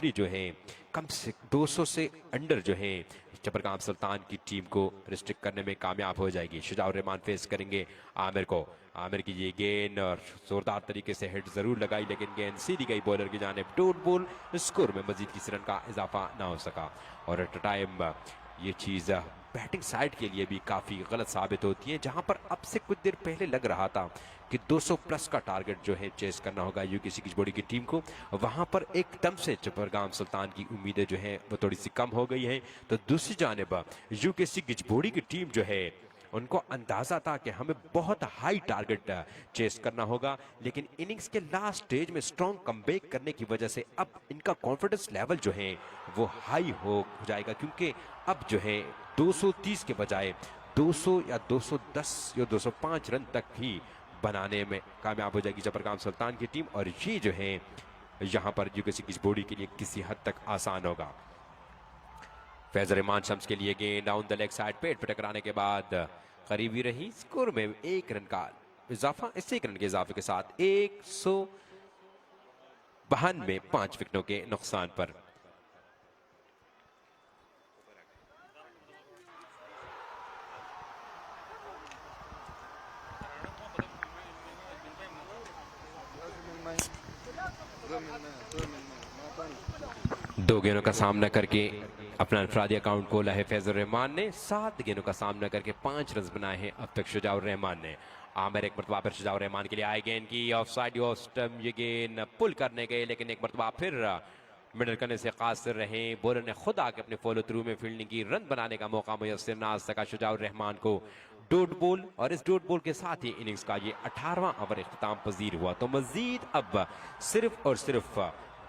अपनी जो है कम से 200 से अंडर जो है जबरगाम सुल्तान की टीम को रिस्ट्रिक्ट करने में कामयाब हो जाएगी। शुजाउर रहमान फेस करेंगे आमिर को। आमिर की ये गेंद और जोरदार तरीके से हिट जरूर लगाई, लेकिन गेंद सीधी गई बॉलर की जानिब। डॉट बॉल, स्कोर में मजीद किसी रन का इजाफा ना हो सका। और एट टाइम ये चीज़ बैटिंग साइड के लिए भी काफ़ी गलत साबित होती है, जहां पर अब से कुछ देर पहले लग रहा था कि 200 प्लस का टारगेट जो है चेस करना होगा यूकेसी किचबोड़ी की टीम को, वहां पर एकदम से जबरगाम सुल्तान की उम्मीदें जो है वो थोड़ी सी कम हो गई हैं। तो दूसरी जानिब यूकेसी किचबोड़ी की टीम जो है उनको अंदाजा था कि हमें बहुत हाई टारगेट चेस करना होगा, लेकिन इनिंग्स के लास्ट स्टेज में स्ट्रॉन्ग कमबैक करने की वजह से अब इनका कॉन्फिडेंस लेवल जो है वो हाई हो जाएगा, क्योंकि अब जो है 230 के बजाय 200 या 210 या 205 रन तक ही बनाने में कामयाब हो जाएगी जबरगाम सुल्तान की टीम। और ये जो है यहां पर यूकेसी किचबोड़ी के लिए किसी हद तक आसान होगा। फैजर रहमान शम्स के लिए गेंद डाउन द लेग साइड, पेट पे टकराने के बाद करीबी रही। स्कोर में 1 रन का इजाफा, इस 1 रन के इजाफे के साथ 192 5 विकेटों के नुकसान पर। दो गेंदों का सामना करके अपना अनफरादी अकाउंट खोला है फैजुर रहमान ने। 7 गेंदों का सामना करके 5 रन बनाए हैं अब तक शुजाउर रहमान ने। आमिर एक मरतबा फिर शुजाउर रहमान के लिए आए, गेंद की ऑफ साइड स्टंप, ये गेंद पुल करने गए, लेकिन एक मरतबा फिर मिडल करने से कासिर रहे। बॉलर ने खुद आके अपने फॉलो थ्रू में फील्डिंग की, रन बनाने का मौका मुयस्सर ना सका शुजाउर रहमान को। डॉट बॉल, और इस डॉट बॉल के साथ ही इनिंग्स का ये 18वां ओवर इख्तिताम पजीर हुआ। तो मजीद अब सिर्फ और सिर्फ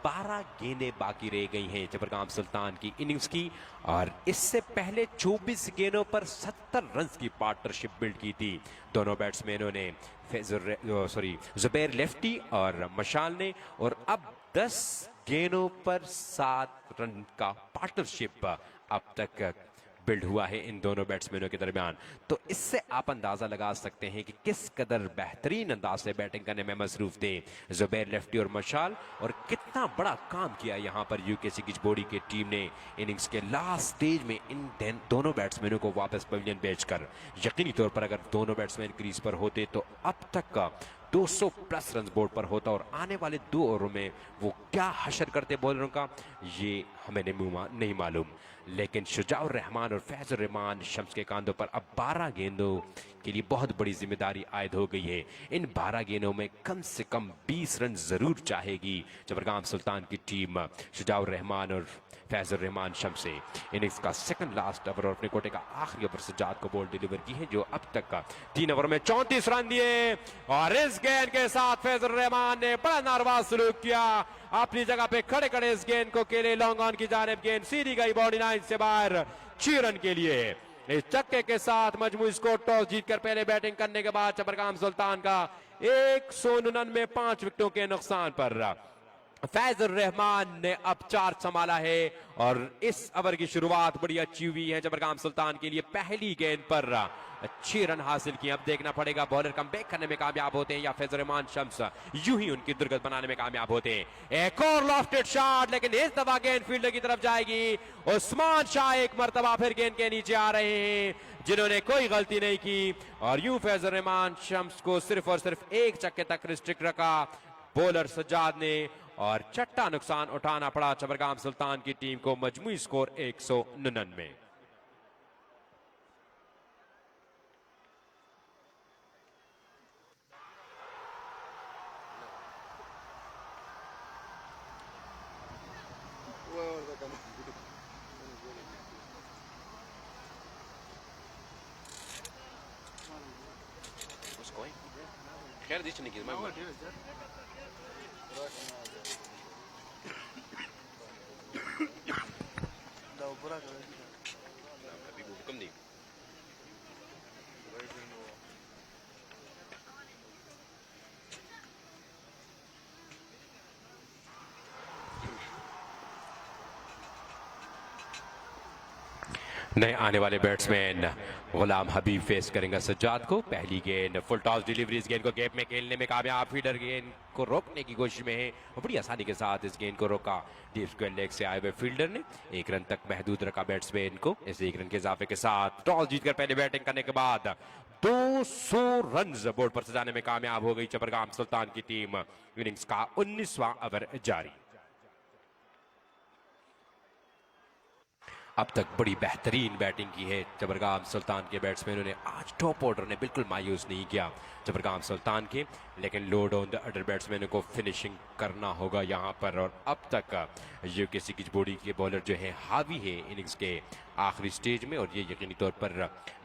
12 गेंदें बाकी रह गई हैं जबरगाम सुल्तान की इनिंग्स की, और इससे पहले 24 गेंदों पर 70 रन की पार्टनरशिप बिल्ड की थी दोनों बैट्समैनों ने, जुबैर लेफ्टी और मशाल ने। और अब 10 गेंदों पर 7 रन का पार्टनरशिप अब तक बिल्ड हुआ है इन दोनों बैट्समैनों के दरमियान। तो इससे आप अंदाजा लगा सकते हैं कि किस कदर बेहतरीन अंदाज से बैटिंग करने में मसरूफ थे जुबैर लेफ्टी और मशाल, और कितना बड़ा काम किया यहां पर यूकेसी किचबोड़ी की टीम ने इनिंग्स के लास्ट स्टेज में इन दोनों बैट्समैनों को वापस पवेलियन भेजकर। यकीनी तौर पर अगर दोनों बैट्समैन क्रीज पर होते तो अब तक का 200 प्लस रन बोर्ड पर होता, और आने वाले 2 ओवरों में वो क्या हशर करते बॉलरों का ये हमें नहीं मालूम। लेकिन शुजाउर रहमान और फैजुर रहमान शम्स के कांधों पर अब 12 गेंदों के लिए बहुत बड़ी जिम्मेदारी आयद हो गई है। इन 12 गेंदों में कम से कम 20 रन जरूर चाहेगी जबरगाम सुल्तान की टीम शुजाउर रहमान और फैजुर रहमान शम्स से। इनिंग्स का सेकंड लास्ट ओवर और अपने कोटे का आखिरी ओवर सज्जाद को बॉल डिलीवर की है, जो अब तक का 3 ओवर में 34 रन दिए। और इस गेंद के साथ फैजुर रहमान ने बड़ा नारवाज सलूक किया, अपनी जगह पे खड़े खड़े इस गेंद को खेले लॉन्ग ऑन की जानिब। गेंद सीधी गई बाउंड्री लाइन से बाहर 6 रन के लिए। इस चक्के के साथ मजमू स्कोर टॉस जीतकर पहले बैटिंग करने के बाद जबरगाम सुल्तान का 199 5 विकेटों के नुकसान पर फैजुर रहमान ने अब 4 संभाला है, और इस ओवर की शुरुआत बड़ी अच्छी हुई है जबरगाम सुल्तान के लिए। पहली गेंद पर 6 रन हासिल किए। अब देखना पड़ेगा बॉलर कमबैक करने में कामयाब होते हैं या फैजुर रहमान शम्स यूं ही उनकी दुर्गत बनाने में कामयाब होते हैं। एक और लॉफ्टेड शॉट, लेकिन इस दफा गेंद फील्डर की तरफ जाएगी। उस्मान शाह एक मरतबा फिर गेंद के नीचे आ रहे हैं, जिन्होंने कोई गलती नहीं की, और यूं फैजुर रहमान शम्स को सिर्फ और सिर्फ 1 चक्के तक रिस्ट्रिक्ट रखा बॉलर सज्जाद ने, और छठा नुकसान उठाना पड़ा जबरगाम सुल्तान की टीम को। मजमूई स्कोर 199। खैर दिस नहीं की नए आने वाले बैट्समैन गुलाम हबीब फेस करेंगे सज्जाद को। पहली गेंद फुल टॉस डिलीवरी, इस गेंद को गैप में खेलने में कामयाब, फीडर गेंद को रोकने की कोशिश में है और बड़ी आसानी के साथ इस गेंद को रोका डीप स्क्वायर लेग से आए हुए फील्डर ने। एक रन तक महदूद रखा बैट्समैन को। इस एक रन के इजाफे के साथ टॉस जीतकर पहले बैटिंग करने के बाद 200 रन बोर्ड पर सजाने में कामयाब हो गई चपरगाम सुल्तान की टीम। इनिंग्स का 19वां ओवर जारी। अब तक बड़ी बेहतरीन बैटिंग की है चबरगाम सुल्तान के बैट्समैनों ने। आज टॉप ऑर्डर ने बिल्कुल मायूस नहीं किया चबरगाम सुल्तान के, लेकिन लोड ऑन द अडर बैट्समैनों को फिनिशिंग करना होगा यहाँ पर। और अब तक यूकेसी की बॉडी के बॉलर जो है हावी है इनिंग्स के आखिरी स्टेज में, और ये यकीनी तौर पर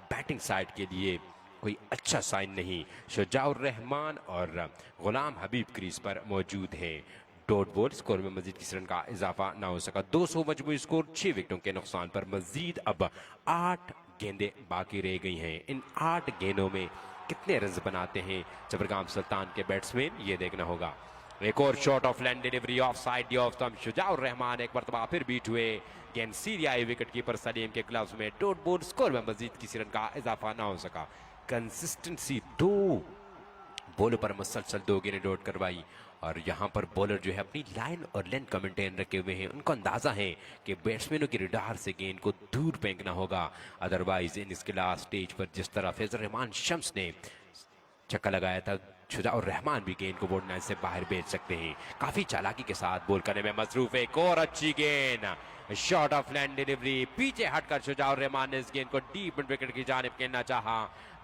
बैटिंग साइड के लिए कोई अच्छा साइन नहीं। शुजाउर रहमान और गुलाम हबीब क्रीज पर मौजूद हैं। डॉट बॉल, स्कोर में मजीद किसी रन का इजाफा ना हो सका। 200 मजमूई स्कोर, 6 विकेटों के नुकसान पर मजीद अब 8 गेंदें बाकी रह गई हैं। इन 8 गेंदों में कितने रन बनाते हैं चबरगाम सुल्तान के बैट्समैन, ये देखना होगा। एक और short of length delivery off side off stump, Shujaur Rahman एक मरतबा फिर बीट हुए। गेंद सीधी आई विकेट कीपर सलीम के ग्लव्स में। डॉट बॉल, स्कोर में मजीद किसी रन का इजाफा ना हो सका। कंसिस्टेंसी, 2 बॉलों पर मुसलसल 2 गेंदें डॉट करवाई, और यहाँ पर बॉलर जो है अपनी लाइन और लेंथ का मेंटेन रखे हुए हैं। उनको अंदाजा है कि बैट्समैनों की रिडार से गेंद को दूर फेंकना होगा, अदरवाइज इन इसके लास्ट स्टेज पर जिस तरह फैजल रहमान शम्स ने छक्का लगाया था, शुजाउर रहमान भी गेंद को बोर्ड लाइन से बाहर भेज सकते हैं। काफी चालाकी के साथ बॉल करने में मसरूफ है। एक और अच्छी गेंद, शॉट ऑफ लैंड डिलीवरी, पीछे हटकर शुजाउर रहमान ने इस गेंद को डीप मिड विकेट की जानिब खेलना चाहा।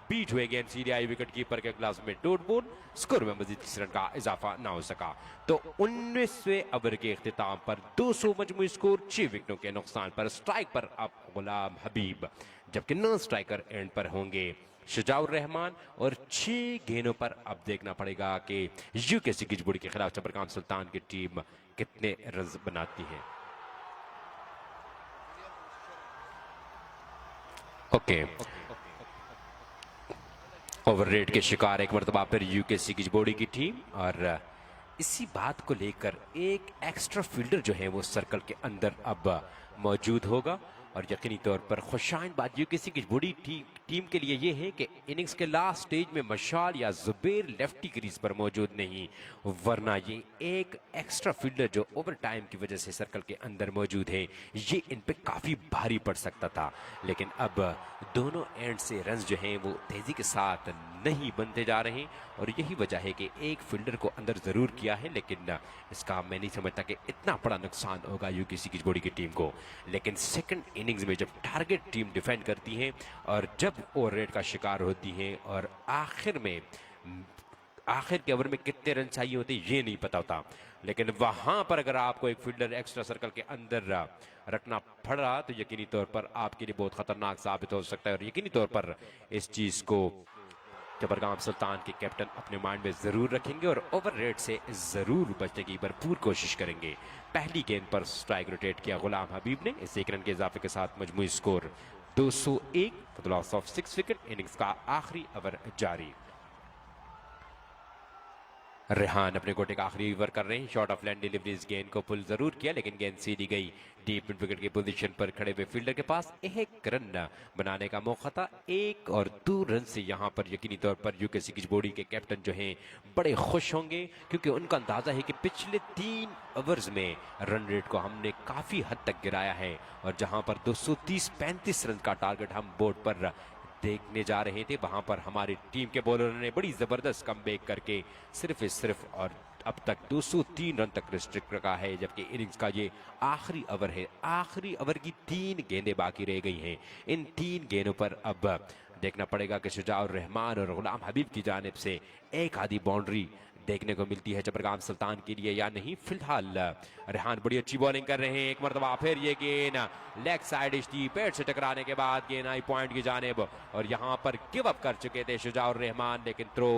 बीट हुए गेंद सीधी आई विकेट कीपर के ग्लास में। डॉट बॉल, स्कोर में मजीद किसी रन का इजाफा ना हो सका। तो 19वें ओवर के इख्तिताम पर 200 मजमूई स्कोर, 6 विकेटों के नुकसान पर। स्ट्राइक पर अब गुलाम हबीब, जबकि नॉन स्ट्राइकर एंड पर होंगे शुजाउर रहमान। और 6 गेंदों पर अब देखना पड़ेगा कि यूकेसी की बुड़ी के खिलाफ चबरगाम सुल्तान की टीम कितने रन बनाती है। ओके, ओवर रेट के शिकार एक मरतबा फिर यूकेसी की बॉडी की टीम, और इसी बात को लेकर एक एक्स्ट्रा फील्डर जो है वो सर्कल के अंदर अब मौजूद होगा। और यकीनी तौर पर खुशाइन बात यूकेसी की बॉडी टीम के लिए ये है कि इनिंग्स के लास्ट स्टेज में मशाल या जुबैर लेफ्टी क्रीज पर मौजूद नहीं, वरना ये एक एक्स्ट्रा फील्डर जो ओवर टाइम की वजह से सर्कल के अंदर मौजूद है, ये इन पे काफ़ी भारी पड़ सकता था। लेकिन अब दोनों एंड से रन जो हैं वो तेज़ी के साथ नहीं बनते जा रहे, और यही वजह है कि एक फील्डर को अंदर ज़रूर किया है, लेकिन इसका मैं नहीं समझता कि इतना बड़ा नुकसान होगा यूकेसी की बॉडी की टीम को। लेकिन सेकंड इनिंग्स में जब टारगेट टीम डिफेंड करती है और जब ओवर रेट का शिकार होती है, और आखिर के ओवर में कितने रन चाहिए होते ये नहीं पता होता, लेकिन वहां पर अगर आपको एक फील्डर एक्स्ट्रा सर्कल के अंदर रखना पड़ रहा तो यकीनी तौर पर आपके लिए बहुत खतरनाक साबित हो सकता है। और यकीनी तौर पर इस चीज को चबरगाम सुल्तान के कैप्टन अपने माइंड में जरूर रखेंगे और ओवर रेट से जरूर बचने की भरपूर कोशिश करेंगे। पहली गेंद पर स्ट्राइक रोटेट किया गुलाम हबीब ने। इस 1 रन के इजाफे के साथ मजमूई score 201 for the loss of 6 wicket. Innings का आखिरी ओवर जारी। रेहान अपने गोटे का आखिरी ओवर कर रहे हैं। शॉट ऑफ लैंड डिलीवरी, इस गेंद को पुल जरूर किया, लेकिन गेंद सीधी गई डीप मिड विकेट की पोजीशन पर खड़े हुए फील्डर के पास। 1 रन बनाने का मौका था, 1 और 2 रन से यहाँ पर यकीनी तौर पर यूकेसी की बॉडी के कैप्टन जो हैं बड़े खुश होंगे, क्योंकि उनका अंदाजा है कि पिछले 3 ओवर्स में रन रेट को हमने काफी हद तक गिराया है, और जहां पर 230-35 रन का टारगेट हम बोर्ड पर देखने जा रहे थे, वहां पर हमारी टीम के बॉलरों ने बड़ी जबरदस्त कमबैक करके सिर्फ और अब तक 203 रन तक रिस्ट्रिक्ट रखा है, जबकि इनिंग्स का ये आखिरी ओवर है। आखिरी ओवर की 3 गेंदें बाकी रह गई हैं। इन 3 गेंदों पर अब देखना पड़ेगा कि शुजाउर रहमान और गुलाम हबीब की जानिब से एक आधी बाउंड्री देखने को मिलती है चबरगाम सुल्तान के लिए या नहीं। फिलहाल रेहान बड़ी अच्छी बॉलिंग कर रहे हैं। एक मरतबा फिर ये गेंद लेग साइड पैड से टकराने के बाद गेंद आई पॉइंट की जानिब, और यहाँ पर गिव अप कर चुके थे शुजाउर रहमान, लेकिन थ्रो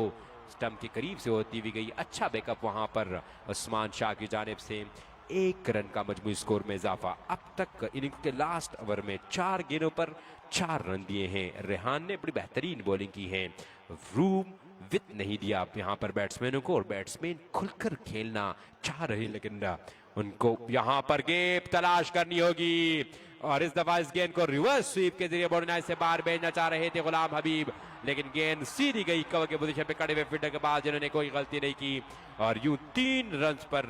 स्टंप के करीब से होती हुई गई। अच्छा बैकअप वहां पर उस्मान शाह की जानिब से। 1 रन का मजमूई स्कोर में इजाफा। अब तक इनिंग्स के लास्ट ओवर में 4 गेंदों पर 4 रन दिए हैं। रेहान ने बड़ी बेहतरीन बॉलिंग की है। रूम विथ नहीं दिया आप यहाँ पर बैट्समैनों को, और बैट्समैन खुलकर खेलना चाह रहे, लेकिन उनको यहाँ पर गेप तलाश करनी होगी। और इस दफा इस गेंद को रिवर्स स्वीप के जरिए बॉडी से बाहर भेजना चाह रहे थे गुलाम हबीब, लेकिन गेंद सीधी गई कवर के पोजीशन पे खड़े हुए फील्डर के बाद, जिन्होंने कोई गलती नहीं की। और यूं 3 रन पर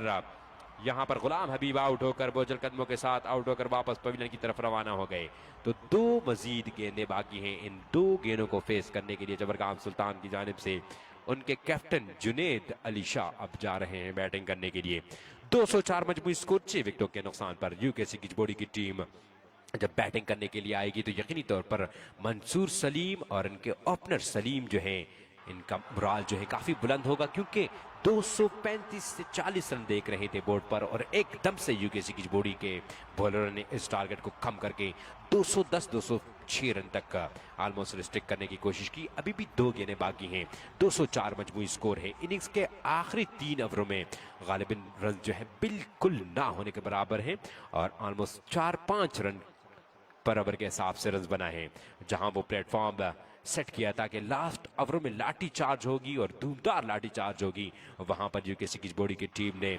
यहां पर गुलाम हबीब आउट होकर बोझल कदमों के साथ आउट होकर वापस पवेलियन की तरफ रवाना हो गए। तो 2 मजीद गेंदें बाकी हैं। इन 2 गेंदों को फेस करने के लिए जबरगाम सुल्तान की जानिब से उनके कैप्टन जुनेद अली शाह अब जा रहे हैं बैटिंग करने के लिए। 204 मजमूई स्कोर 6 विकेटों के नुकसान पर यूकेसी किचबोड़ी की टीम जब बैटिंग करने के लिए आएगी तो यकीनी तौर पर मंसूर सलीम और इनके ओपनर सलीम जो है, इनका मुराल जो है काफी बुलंद होगा, क्योंकि 235 से 40 रन देख रहे थे बोर्ड पर और एकदम से यूकेसी की बॉडी के बॉलरों ने इस टारगेट को कम करके 210-206 रन तक ऑलमोस्ट रिस्ट्रिक्ट करने की कोशिश की। अभी भी 2 गेंदें बाकी हैं, 204 मजमूई स्कोर है। इनिंग्स के आखिरी 3 ओवरों में गालिबन रन जो है बिल्कुल ना होने के बराबर है और ऑलमोस्ट 4-5 रन पर ओवर के हिसाब से रन बना है। जहां वो प्लेटफॉर्म सेट किया था कि लास्ट ओवरों में लाठी चार्ज होगी और धूमदार लाठी चार्ज होगी, वहां पर यूकेसी की बॉडी की टीम ने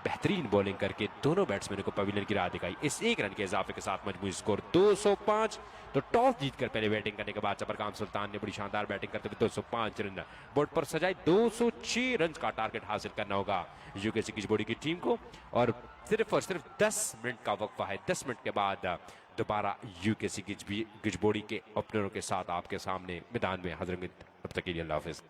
बेहतरीन बॉलिंग करके दोनों बैट्समैनों को पवेलियन की राह दिखाई। इस 1 रन के इजाफे के साथ मजमूई स्कोर 205। तो टॉस जीतकर पहले बैटिंग करने के बाद जबरगाम सुल्तान ने बड़ी शानदार बैटिंग करते हुए 205 रन बोर्ड पर सजाए। 206 रन का टारगेट हासिल करना होगा यूकेसी की बॉडी की टीम को और सिर्फ 10 मिनट का वक्फा है। 10 मिनट के बाद दोबारा यूकेसी गिजबोड़ी के ओपनरों के साथ आपके सामने मैदान में हाजिर होंगे। तब तक के लिए अल्लाह हाफिज।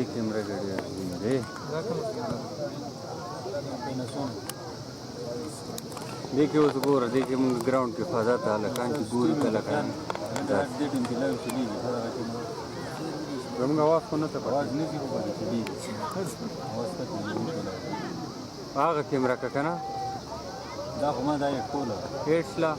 दे कैमरा गाड़ी रे देखिए उस गोरा देखिए मुंग ग्राउंड के फजा था लकान की गोरी का लकान दे दिन की लाइव चली हम आवाज को न था आवाज नहीं की होगा चली आवाज का आगे कैमरा का कना दा घुमा दा एक कोला हेड्सला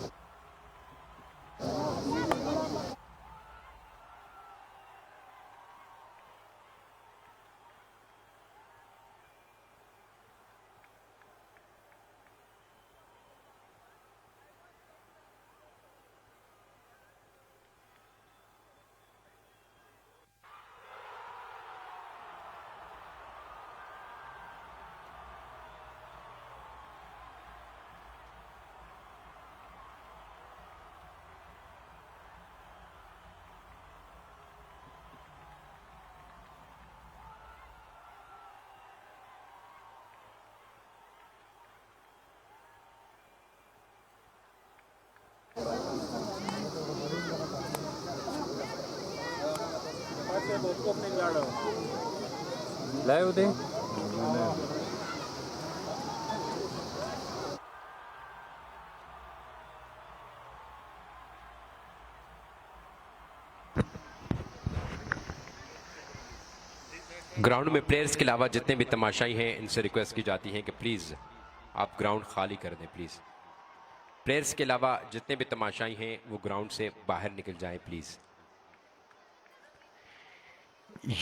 लाइव दे ग्राउंड में प्लेयर्स के अलावा जितने भी तमाशाई हैं इनसे रिक्वेस्ट की जाती है कि प्लीज़ आप ग्राउंड खाली कर दें। प्लीज़ प्लेयर्स के अलावा जितने भी तमाशाई हैं वो ग्राउंड से बाहर निकल जाएं प्लीज़।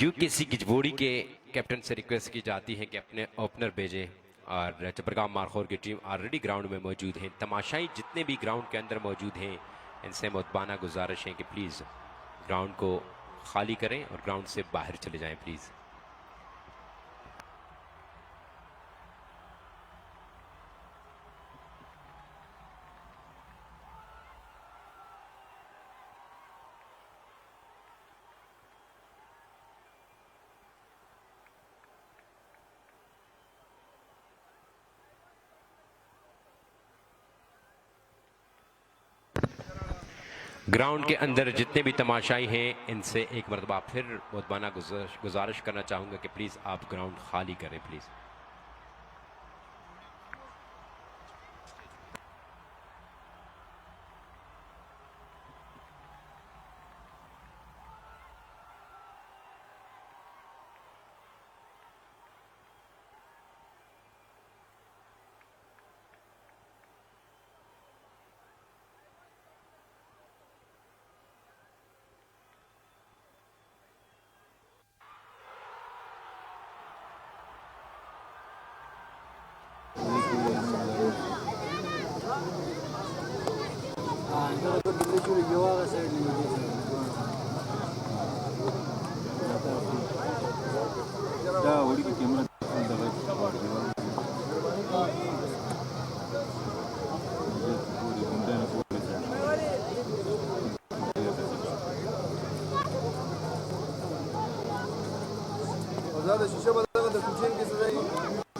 यूकेसी गिजबोड़ी के कैप्टन से रिक्वेस्ट की जाती है कि अपने ओपनर भेजें और चपरगांव मारखोर की टीम ऑलरेडी ग्राउंड में मौजूद हैं। तमाशाई जितने भी ग्राउंड के अंदर मौजूद हैं इनसे मुतबाना गुजारिश है कि प्लीज़ ग्राउंड को खाली करें और ग्राउंड से बाहर चले जाएं प्लीज़। ग्राउंड के अंदर जितने भी तमाशाई हैं इनसे एक मरतबा फिर मुतबाना गुजारिश करना चाहूँगा कि प्लीज़ आप ग्राउंड खाली करें प्लीज़।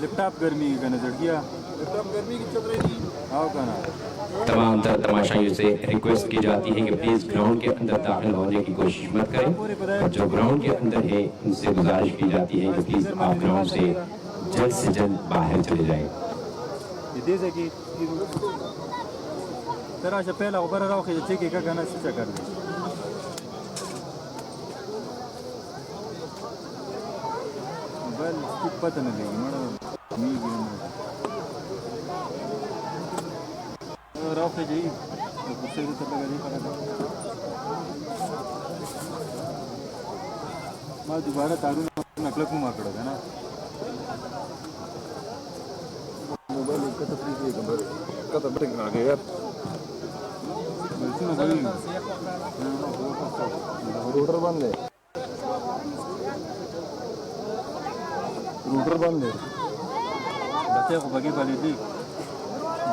लैपटॉप गर्मी का नजर दिया लैपटॉप गर्मी की चल रही आओ कहना तमाम तमाशाइयों से रिक्वेस्ट की जाती है कि प्लीज़ ग्राउंड के अंदर दाखिल होने की कोशिश मत करें और जो ग्राउंड के अंदर है उनसे गुजारिश की जाती है कि प्लीज़ आप ग्राउंड से जल्द बाहर चले जाएं। जैसे कि तेरा पहला ऊपर रहो कि चेक का गाना से कर दे बल पता नहीं लगी मड़ा मी रहो के जी गुस्से से तब लगा नहीं पड़ा मैं दोबारा तारू नकल को मार पड़ा ना मोबाइल का तो फ्री है का तो बटन आ गया यार रूटर बंद है रूटर बंद है बच्चे को बगी वाली थी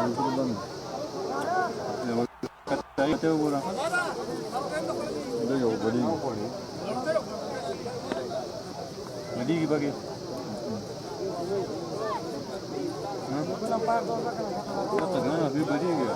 रूटर बंद कहते हो बोला देखो बड़ी बड़ी की बगी हाँ अभी बड़ी गया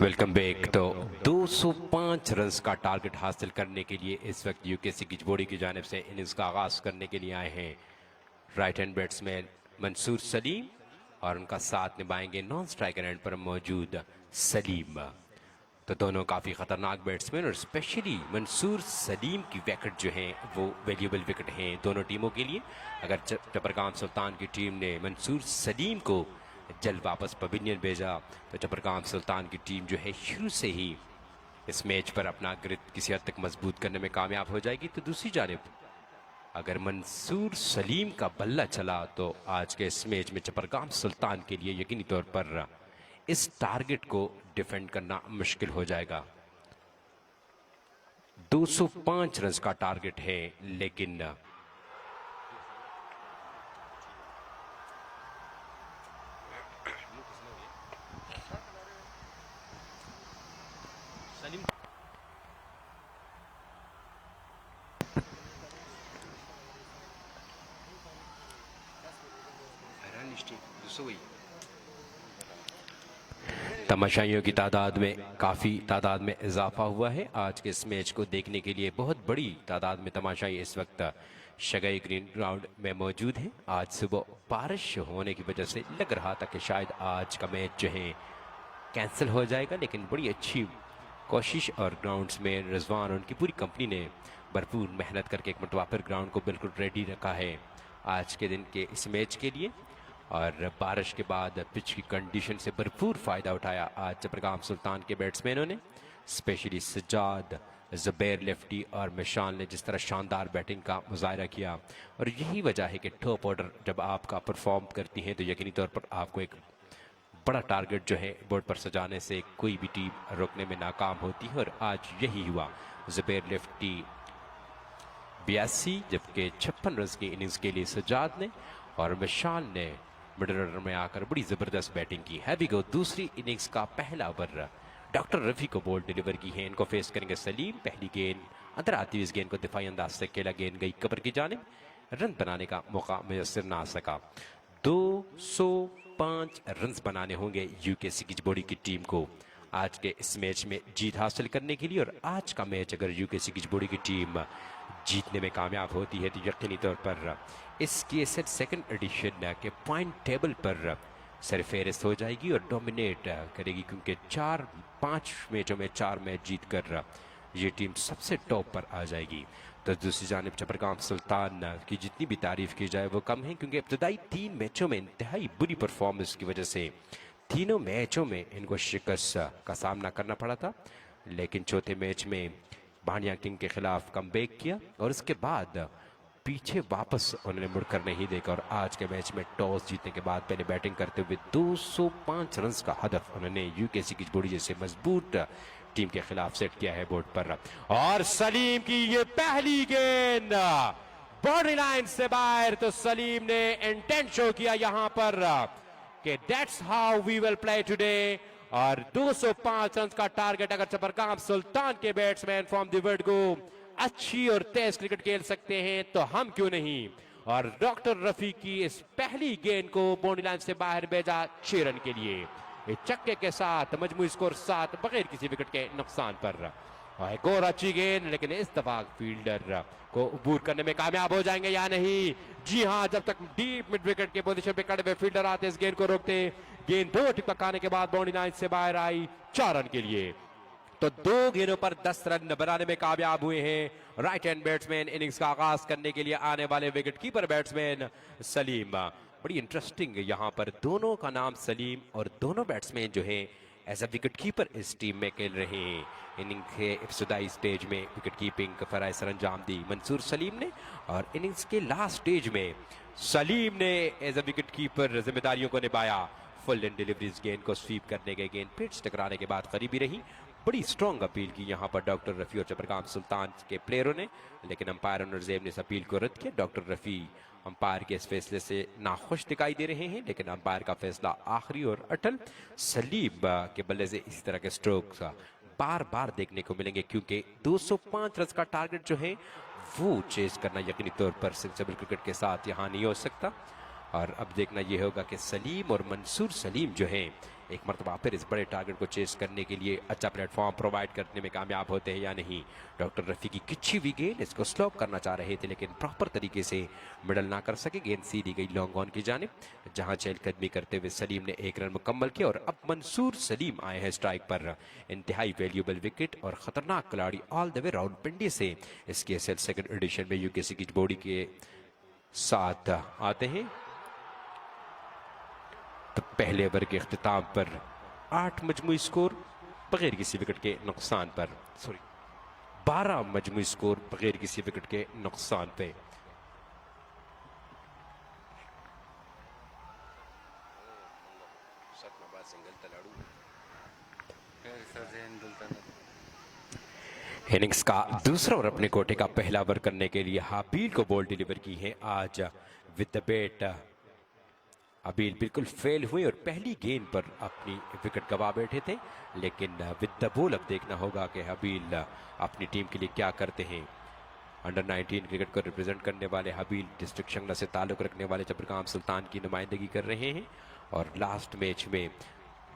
वेलकम बैक। तो 205 रन का टारगेट हासिल करने के लिए इस वक्त यूकेसी गिजबोड़ी की जानिब से इनिंग्स का आगाज करने के लिए आए हैं right hand batsman Mansoor Saleem और उनका साथ निभाएंगे नॉन स्ट्राइकर एंड पर मौजूद सलीम। तो दोनों काफ़ी ख़तरनाक बैट्समैन और स्पेशली मंसूर सलीम की विकेट जो हैं वो वैल्यूबल विकेट हैं दोनों टीमों के लिए। अगर चपरकाम सुल्तान की टीम ने मंसूर सलीम को जल्द वापस पवेलियन भेजा तो चपरकाम सुल्तान की टीम जो है शुरू से ही इस मैच पर अपना ग्रिप किसी हद तक मजबूत करने में कामयाब हो जाएगी। तो दूसरी जानिब अगर मंसूर सलीम का बल्ला चला तो आज के इस मैच में चपरकाम सुल्तान के लिए यकीनी तौर पर इस टारगेट को डिफेंड करना मुश्किल हो जाएगा। 205 रन का टारगेट है लेकिन तमाशाइयों की तादाद में काफ़ी तादाद में इजाफा हुआ है। आज के इस मैच को देखने के लिए बहुत बड़ी तादाद में तमाशाई इस वक्त शगई ग्रीन ग्राउंड में मौजूद हैं। आज सुबह बारिश होने की वजह से लग रहा था कि शायद आज का मैच जो है कैंसिल हो जाएगा, लेकिन बड़ी अच्छी कोशिश और ग्राउंड्स में रिजवान और उनकी पूरी कंपनी ने भरपूर मेहनत करके एक मरतबा फिर ग्राउंड को बिल्कुल रेडी रखा है आज के दिन के इस मैच के लिए। और बारिश के बाद पिच की कंडीशन से भरपूर फ़ायदा उठाया आज चपरकाम सुल्तान के बैट्समैनों ने, स्पेशली सज्जाद, ज़ुबैर लेफ्टी और मिशाल ने जिस तरह शानदार बैटिंग का मुजाहरा किया। और यही वजह है कि टॉप ऑर्डर जब आपका परफॉर्म करती है तो यकीनी तौर पर आपको एक बड़ा टारगेट जो है बोर्ड पर सजाने से कोई भी टीम रोकने में नाकाम होती है। और आज यही हुआ। ज़ुबैर लेफ्टी 82 जबकि 56 रन की इनिंग्स के लिए सज्जाद ने और मिशाल ने मिडल ऑर्डर में आकर बड़ी ज़बरदस्त बैटिंग की। हैवी गो दूसरी इनिंग्स का पहला ओवर डॉक्टर रफ़ी को बॉल डिलीवर की है। इनको फेस करेंगे सलीम। पहली गेंद अंदर आती हुई इस गेंद को दिफाई अंदाज से खेला, गेंद गई कवर की जानिब, रन बनाने का मौका मुयस्सर ना सका। 205 रन बनाने होंगे यूकेसी गिजबोड़ी की टीम को आज के इस मैच में जीत हासिल करने के लिए। और आज का मैच अगर यूकेसी गिजबोड़ी की टीम जीतने में कामयाब होती है तो यकीनी तौर पर इस केसेट सेकंड एडिशन के पॉइंट टेबल पर सरफेरिस्त हो जाएगी और डोमिनेट करेगी, क्योंकि 4-5 मैचों में 4 मैच जीत कर ये टीम सबसे टॉप पर आ जाएगी। तो दूसरी जानिब चपरकाम सुल्तान की जितनी भी तारीफ की जाए वो कम है, क्योंकि इब्तदाई 3 मैचों में इंतहाई बुरी परफॉर्मेंस की वजह से तीनों मैचों में इनको शिकस्त का सामना करना पड़ा था। लेकिन चौथे मैच में भानिया किंग के खिलाफ कमबैक किया और उसके बाद पीछे वापस उन्होंने मुड़कर नहीं देखा। और आज के मैच में टॉस जीतने के बाद पहले बैटिंग करते हुए 205 रन का हदफ उन्होंने यूकेसी गिजबोड़ी जैसे मजबूत टीम के खिलाफ सेट किया है बोर्ड पर। और सलीम की ये पहली गेंद बाउंड्री लाइन से बाहर, तो सलीम ने इंटेंट शो किया यहां पर कि that's how we will play today. और 205 रन का टारगेट अगर चपरकाम सुल्तान के बैट्समैन फ्रॉम द वर्ल्ड को अच्छी और तेज क्रिकेट खेल सकते हैं तो हम क्यों नहीं। और डॉक्टर रफी की इस पहली गेंद को बाउंड्री लाइन से बाहर भेजा 6 रन के लिए, चक्के के साथ मजमूई स्कोर 7 बगैर किसी विकेट के नुकसान पर। और एक और अच्छी गेंद, लेकिन इस दफा फील्डर को अबूर करने में कामयाब हो जाएंगे या नहीं। जी हाँ, जब तक डीप मिड विकेट के पोजीशन पे खड़े हुए फील्डर आते इस गेंद को रोकते। गेंद 2 टिक पकाने के बाद बाउंड्री लाइन से बाहर आई 4 रन के लिए। तो 2 गेंदों पर 10 रन बनाने में कामयाब हुए हैं राइट हैंड बैट्समैन। इनिंग्स का आगाज करने के लिए आने वाले विकेट कीपर बैट्समैन सलीम। बड़ी इंटरेस्टिंग यहाँ पर दोनों का नाम सलीम और दोनों बैट्समैन जो हैं एज अ विकेट कीपर इस टीम में खेल रहे हैं। इनिंग के इब्तदाई स्टेज में विकेट कीपिंग फराज सर अंजाम दी मंसूर सलीम ने, और इनिंग्स के लास्ट स्टेज में सलीम ने एज अ विकेट कीपर जिम्मेदारियों को निभाया। फुल एंड डिलीवरीज गेंद को स्वीप करने गए, गेंद पिच टकराने के बाद करीबी रही। बड़ी स्ट्रॉन्ग अपील की यहाँ पर डॉक्टर रफ़ी और चपरगाम सुल्तान के प्लेयरों ने, लेकिन अंपायर नरज़ेब ने इस अपील को रद्द किया। डॉक्टर रफ़ी अंपायर के इस फैसले से नाखुश दिखाई दे रहे हैं, लेकिन अंपायर का फैसला आखिरी और अटल। सलीम के बल्ले से इस तरह के स्ट्रोक्स बार बार देखने को मिलेंगे, क्योंकि 205 रन का टारगेट जो है वो चेज करना यकीनी तौर पर सिंपल क्रिकेट के साथ यहाँ नहीं हो सकता। और अब देखना यह होगा कि सलीम और मंसूर सलीम जो हैं एक मरतबा फिर इस बड़े टारगेट को चेस करने के लिए अच्छा प्लेटफॉर्म प्रोवाइड करने में कामयाब होते हैं या नहीं। डॉक्टर रफ़ी की किच्छी हुई गेंद, इसको स्लॉप करना चाह रहे थे लेकिन प्रॉपर तरीके से मिडल ना कर सके। गेंद सीधी गई लॉन्ग ऑन की जानिब, जहां चहलकदमी करते हुए सलीम ने 1 रन मुकम्मल किया। और अब मंसूर सलीम आए हैं स्ट्राइक पर। इंतहाई वैल्यूएबल विकेट और खतरनाक खिलाड़ी ऑल द वे रावलपिंडी से इस KSL सेकंड एडिशन में यूकेसी की बॉडी के साथ आते हैं। तो पहले ओवर के इख्तिताम पर 8 मजमूई स्कोर बगैर किसी विकेट के नुकसान पर, 12 मजमूई स्कोर बगैर किसी विकेट के नुकसान पे। इनिंग्स का दूसरा ओवर अपने कोटे का पहला ओवर करने के लिए हाबील को बॉल डिलीवर की है आज विद द बैट। हबील बिल्कुल फेल हुए और पहली गेंद पर अपनी विकेट गंवा बैठे थे, लेकिन विद द बॉल अब देखना होगा कि हबील अपनी टीम के लिए क्या करते हैं। अंडर 19 क्रिकेट को रिप्रेजेंट करने वाले हबील डिस्ट्रिक्ट शंगला से ताल्लुक रखने वाले चपरगाम सुल्तान की नुमाइंदगी कर रहे हैं। और लास्ट मैच में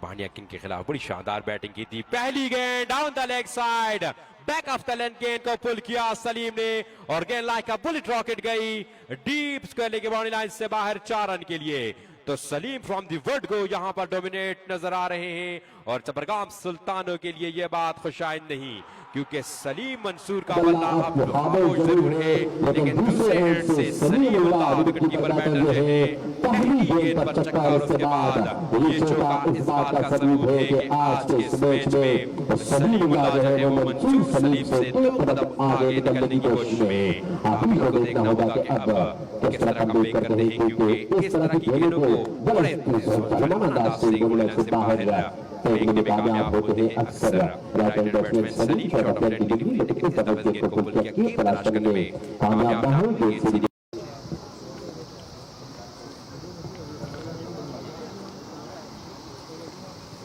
बानिया किंग के खिलाफ बड़ी शानदार बैटिंग की थी। पहली गेंद down the leg side, back of the length गेंद को पुल किया सलीम ने, और गेंद लाइक अ बुलेट रॉकेट गई डीप स्क्वायर लेके बाउंड्री लाइन से बाहर 4 रन के लिए। तो सलीम फ्रॉम दी वर्ड को यहां पर डोमिनेट नजर आ रहे हैं, और चपरगाम सुल्तानों के लिए यह बात खुशाइन नहीं, क्योंकि सलीम मंसूर का बल्ला अब खामोश जरूर है, लेकिन दूसरे एंड से सलीम विकेट कीपर बैटर जो है पहली गेंद पर चक्का, और उसके बाद ये चौका इस बात का सबूत है कि आज के इस मैच में सलीम जो है वो मंसूर सलीम से 2 कदम आगे निकलने की कोशिश में। अभी को देखना होगा कि अब किस तरह कमबैक करते हैं, क्योंकि इस तरह की गेंदों को बड़े अंदाज से गोल से बाहर फेंकने में कामयाब होते हैं अक्सर right hand batsman Salim. Shot of length degree, लेकिन इस दफा गेंद को पुल किया कि तलाश करने में कामयाब ना होंगे।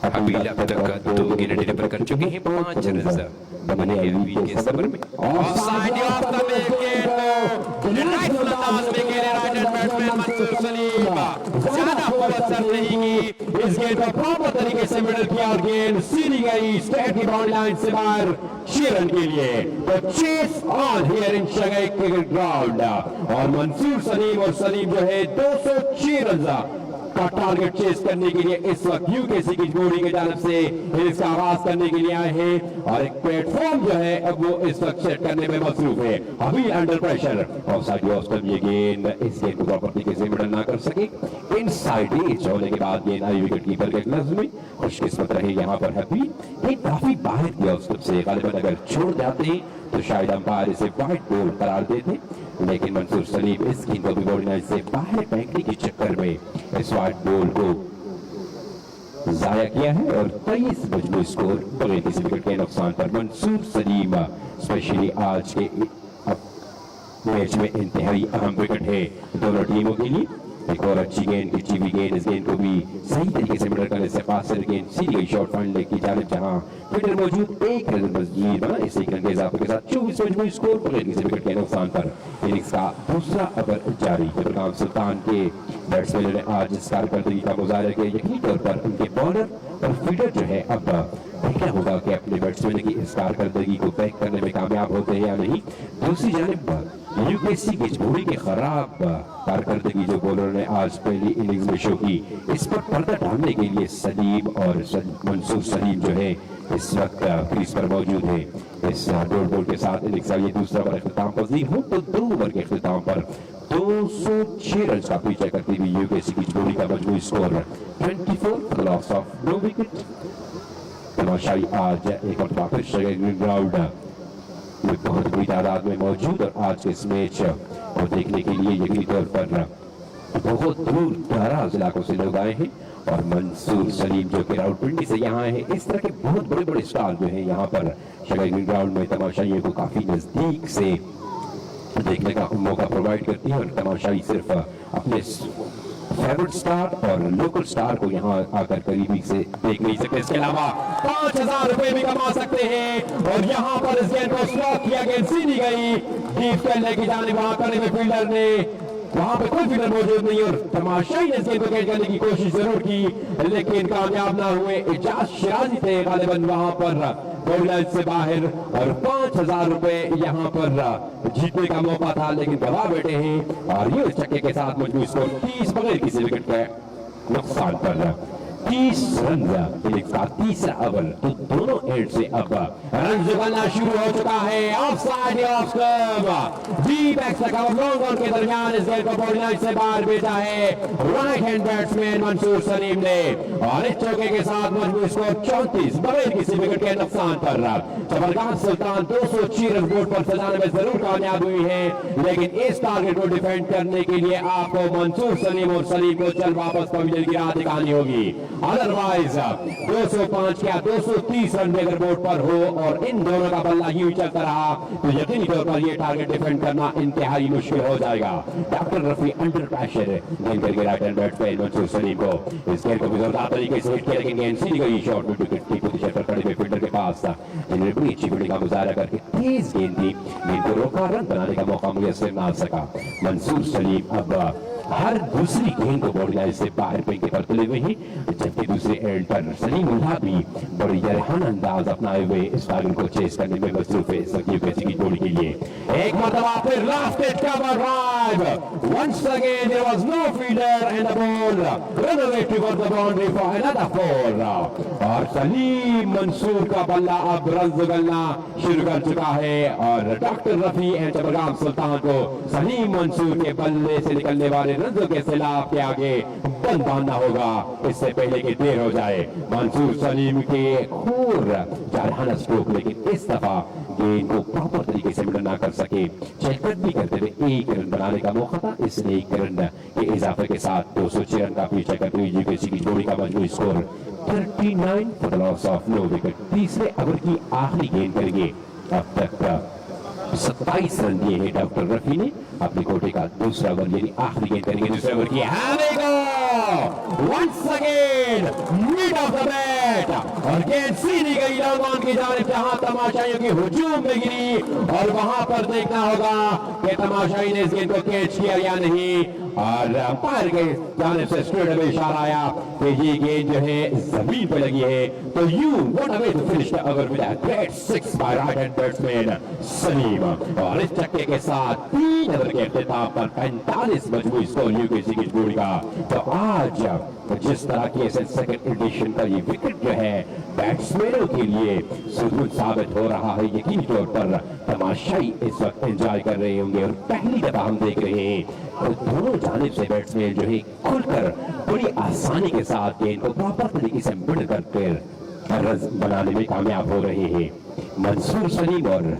हबील अब तक 2 गेंद डिलीवर कर चुके हैं, 5 रन बने हबील के सफर में। ऑफसाइड ऑफ द विकेट को राइट अंदाज में खेले right hand batsman Mansoor Saleem. ज्यादा असर नहीं की, इस गेंद को प्रॉपर तरीके से मिडल किया और गेंद सीधी गई स्ट्रेट की बाउंड्री लाइन से बाहर 6 रन के लिए। तो chase on here in Shagai cricket ground, और मंसूर सलीम और सलीम जो है 206 रन का टारगेट चेस करने के लिए इस वक्त यूकेसी की जोड़ी की जानब से इसका आगाज करने के लिए आए हैं, और एक प्लेटफॉर्म जो है अब वो इस वक्त सेट करने में मसरूफ है। अभी अंडर प्रेशर ऑफसाइड ऑफ ये गेंद, इस गेंद को प्रॉपर तरीके से मिडल ना कर सके। इनसाइड एज होने के बाद गेंद आई विकेट कीपर के ग्लव्स में। खुशकिस्मत रहे यहाँ पर हबील, एक काफी बाहर किया उस से, गालिबन अगर छोड़ जाते तो शायद अंपायर इसे वाइड बॉल करार देते, लेकिन मंसूर सलीम इस गेंद को भी बाउंड्री लाइन से बाहर फेंकने के चक्कर में इस वाइड बॉल को जाया किया है, और 23 मजमूई स्कोर बगैर किसी विकेट के नुकसान पर मंसूर सलीम स्पेशली आज के मैच में इंतहाई अहम विकेट है दोनों टीमों के लिए। एक और अच्छी गेंद खिंची हुई गेंद, इस गेंद को भी सही तरीके से मिडल करने से फास्टर गेंद सीधी गई शॉर्ट पॉइंट लेग की जानिब, जहां फील्डर मौजूद, एक रन बस जीत बना। इस एक रन के इजाफे के साथ 24 मजमूई स्कोर बगैर किसी विकेट के नुकसान पर इनिंग्स का दूसरा ओवर जारी। जबरगाम सुल्तान के बैट्समैनों ने आज इस कारकर्दगी का मुजाहरा किया। यकीनी तौर पर उनके बॉलर और फील्डर जो है अब देखना होगा कि अपने बैट्समैन की इस कारकर्दगी को पैक करने में कामयाब होते हैं या नहीं। दूसरी जानिब यूकेसी की जोड़ी की खराब कारकर्दगी जो बॉलर ने आज पहली इनिंग्स में शो की, इस पर पर्दा डालने के लिए सलीम और मंसूर सलीम जो है इस वक्त क्रीज पर मौजूद है। इस डॉट बॉल के साथ इनिंग्स का ये दूसरा ओवर अख्ताम पजीर हो तो 2 ओवर के अख्ताम पर 206 रन का पीछा करती हुई यूकेसी की जोड़ी का मजमूई score 24 for the loss of no wicket. तमाशाई आज एक और वापस ग्राउंड में बहुत बड़ी तादाद में मौजूद और आज के इस मैच को देखने के लिए यकीनी तौर पर बहुत दूर दराज इलाकों से लोग आए हैं। और मंसूर सलीम जो कि रावलपिंडी से यहाँ है, इस तरह के बहुत बड़े बड़े स्टार जो है यहाँ पर शगल ग्राउंड में तमाशाइयों को काफी नजदीक से देखने का मौका प्रोवाइड करती है। और तमाशाई सिर्फ अपने फेवरेट स्टार और लोकल स्टार को यहाँ आकर करीबी से देख नहीं सकते, इसके अलावा 5000 रुपए भी कमा सकते हैं। और यहाँ पर इस गेंद को स्लॉक किया, गेंद सीधी गई डीप खेलने की जानिब, वहां करने में फील्डर ने वहां पे कोई फील्डर मौजूद नहीं और तमाशाई ने इस गेंद को कैच करने की कोशिश जरूर की लेकिन कामयाब ना हुए। इजाज शिराजी थे गालिबन वहां पर बॉर्डर से बाहर और 5000 रुपए यहाँ पर जीतने का मौका था लेकिन गवा बैठे हैं। और ये छक्के के साथ मजबूत स्कोर 30 बगैर किसी विकेट के नुकसान पर 30 रन इनिंग्स का तीसरा ओवर। तो दोनों एंड से अब रन जुगाना शुरू हो चुका है। Offside off stump deep extra cover long on के दरमियान इस गेंद को बॉडी लाइन से बाहर भेजा है right hand batsman Mansoor Saleem ने और इस चौके के साथ मजबूत स्कोर 34 बगैर किसी विकेट के नुकसान पर। जबरगाम सुल्तान 206 रन बोर्ड पर सजाने में जरूर कामयाब हुई है लेकिन इस टारगेट को डिफेंड करने के लिए आपको मंसूर सलीम और सलीम को चल वापस पवेलियन की राह दिखानी होगी। अदरवाइज 205 या 230 रन अगर बोर्ड पर हो और इन दोनों का बल्ला यूं चलता रहा तो यकीनी तौर पर यह टारगेट डिफेंड करना इंतहाई मुश्किल हो जाएगा। डॉक्टर रफी अंडर प्रेशर गेंद करके right hand batsman Mansoor Saleem को इस गेंद को जोरदार तरीके से हिट किया लेकिन गेंद सीधी गई शॉर्ट मिड विकेट की पोजीशन पर खड़े हुए फील्डर के पास। इन्होंने बड़ी अच्छी फील्डिंग का मुजाहरा करके तेज गेंद दी, गेंद को रोका, रन बनाने का मौका मुयस्सर ना सका। मंसूर सलीम अब हर दूसरी गेंद को बॉडी लाइन से बाहर फेंक के पर तुले हुए हैं जबकि दूसरे एंड पर सलीमुल्लाह भी बड़ी जरहान अंदाज अपनाए हुए इस टारगेट को चेस करने में मसरूफ है यूकेसी की जोड़ी के लिए। एक मरतबा फिर last hit cover drive once again there was no fielder and the ball run away toward the boundary for another 4 और सलीम मंसूर का बल्ला अब रन जुगलना शुरू कर चुका है और डॉक्टर रफी एंड जबरगाम सुल्तान को सलीम मंसूर के बल्ले से निकलने वाले रनों के खिलाफ के आगे बंद बांधना होगा इससे पहले कि देर हो जाए। मंसूर सलीम के खूर जारहाना स्ट्रोक लेकिन इस दफा गेंद को प्रॉपर तरीके से मिडल ना कर सके। चेकअप भी करते हुए 1 रन बनाने का मौका था, इसलिए 1 रन के इजाफे के साथ 206 रन का पीछा करते हुए यूकेसी की जोड़ी का मजमूई score 39 for the loss of no wicket. तीसरे ओवर की आखिरी गेंद करेंगे। अब तक 27 रन दिए हैं डॉक्टर रफी ने अपने कोटे का दूसरा ओवर यानी आखिरी गेंद करेंगे दूसरे ओवर की। Once again mid off the bat और गेंद सीधी गई लॉन्ग ऑन की जानिब जहां तमाशाइयों की हुजूम में गिरी और वहां पर देखना होगा कि तमाशाई ने इस गेंद को कैच किया या नहीं और अंपायर के जानिब से स्ट्रेट अवे इशारा आया कि ये गेंद जो है जमीन पे लगी है। तो you what a way to finish the over with a great 6 by right hand batsman Saleem और इस चक्के के साथ 3 ओवर के इख्तिताम पर 45 मजमूई स्कोर यूकेसी की जोड़ी का। तो आज जिस तरह की सेकंड एडिशन का ये विकेट जो है बैट्समैनों के लिए सुदूर साबित हो रहा है। यकीनी तौर पर तमाशाई इस वक्त एंजॉय कर रहे होंगे और पहली दफा हम देख रहे हैं तो दोनों जानिब से बैट्समैन जो है खुलकर बड़ी आसानी के साथ गेंद को प्रॉपर तरीके से मिड करके रन बनाने में कामयाब हो रहे हैं। मंसूर सलीम और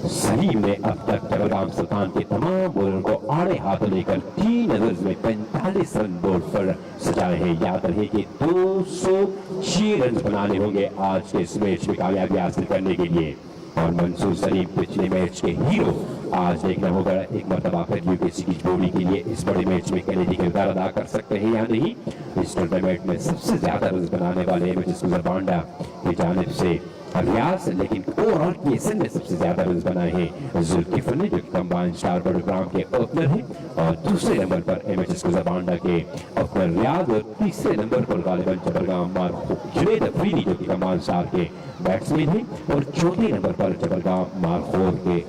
सलीम ने अब तक जबरगाम सुल्तान के तमाम बॉलर को आड़े हाथों लेकर 3 ओवर्स में 45 रन बोर्ड पर सजाए हैं। याद रहे कि 206 रन बनाने होंगे आज के इस मैच में कामयाबी हासिल करने के लिए। और मंसूर सलीम पिछले मैच के हीरो। आज देखना होगा एक मरतबा फिर यूकेसी की जोड़ी के लिए इस बड़े मैच में कलीदी किरदार अदा कर सकते हैं या नहीं। इस टूर्नामेंट में सबसे ज्यादा रन बनाने वाले एमएचएस बांडा की जानिब से रियाज, लेकिन ओवरऑल केएसएल में सबसे ज्यादा रन बनाए हैं जुल्किफर ने, जो कंबाइंड स्टार बड़ोग्राम के ओपनर हैं। और दूसरे नंबर पर एमएचएस बांडा के ओपनर रियाज, और तीसरे नंबर पर गालिबन जबरगाम जुनैद अफरीदी जो कि कंबाइंड स्टार के बैट्समैन हैं। और चौथे नंबर पर जबरगाम मारखोर के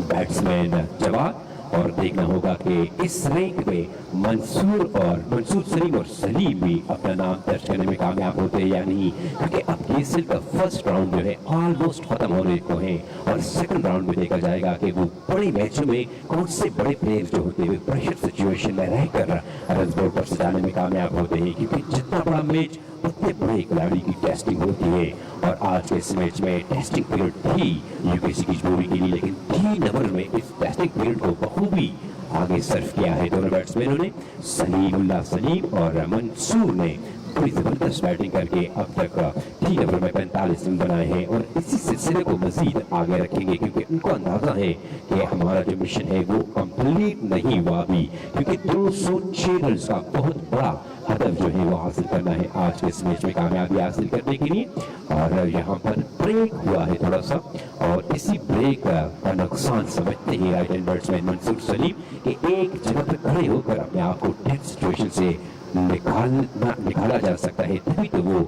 बैट्समैन जवाद। और देखना होगा कि इस रैंक में मंसूर सलीम और सलीम भी अपना नाम दर्ज करने में कामयाब होते हैं या नहीं, क्योंकि अब केएसएल का फर्स्ट राउंड जो है ऑलमोस्ट खत्म होने को है। और सेकंड राउंड में देखा जाएगा कि वो बड़े मैचों में कौन से बड़े प्लेयर जो होते हैं प्रेशर सिचुएशन में रहकर रन बोर्ड पर सजाने में कामयाब होते हैं, क्योंकि जितना बड़ा मैच उतने बड़े खिलाड़ी की टेस्टिंग होती है। और आज के इस मैच में टेस्टिंग पीरियड थी यूकेसी की जोड़ी के लिए, लेकिन 3 नंबर में इस टेस्टिंग पीरियड को बखूबी आगे सर्व किया है दोनों बैट्समैनों ने। सलीम और मंसूर ने बड़ी जबरदस्त बैटिंग करके अब तक 3 ओवर में 45 रन बनाए हैं और इसी सिलसिले को मजीद आगे रखेंगे, क्योंकि उनको अंदाजा है कि हमारा जो मिशन है वो कंप्लीट नहीं हुआ अभी, क्योंकि 206 रन का बहुत बड़ा हदफ जो है वो हासिल करना है आज के इस मैच में कामयाबी हासिल करने के लिए। और यहाँ पर ब्रेक हुआ है थोड़ा सा, और इसी ब्रेक का नुकसान समझते ही right hand batsman Mansoor Saleem के एक जगह पर खड़े होकर अपने आप को टेंस सिचुएशन से निकाला जा सकता है, तभी तो वो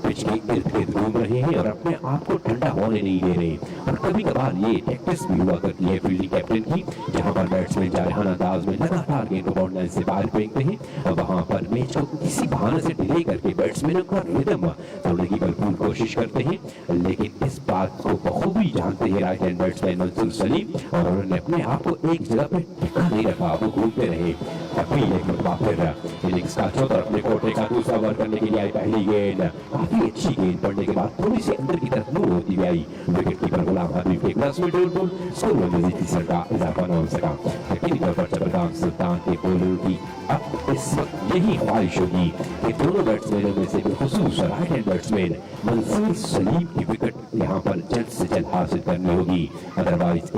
पिच के इर्द गिर्द घूम रहे हैं और अपने आप को ठंडा होने नहीं दे रहे। और कभी कभार ये टैक्टिस भी हुआ करती है फील्डिंग कैप्टन की, जहां पर बैट्समैन जारहाना अंदाज में लगातार गेंद को बाउंड लाइन से बाहर फेंकते हैं और वहां पर मैच को किसी बहाने से डिले करके बैट्समैनों का रिदम तोड़ने की भरपूर कोशिश करते हैं। लेकिन इस बात को बखूबी जानते हैं right hand batsman Mansoor Saleem, और उन्होंने अपने आप को एक जगह पर टिका नहीं रखा, वो घूमते रहे। अभी एक मरतबा फिर इनिंग्स का चौथा अपने कोटे का दूसरा ओवर करने के लिए आई पहली गेंद, काफी अच्छी गेंद पड़ने के बाद थोड़ी सी अंदर की तरफ मूव होती हुई आई विकेट कीपर गुलाम हबीब के क्लास में बिल्कुल स्कोर में मजीद तीसरा का इजाफा न हो सका। यकीनी तौर पर जबरगाम सुल्तान के बॉलर की अब इस वक्त यही ख्वाहिश होगी कि दोनों बैट्समैनों में से बिलखुसूस right hand batsman Mansoor Saleem की विकेट यहाँ पर जल्द से जल्द हासिल करनी होगी, अदरवाइज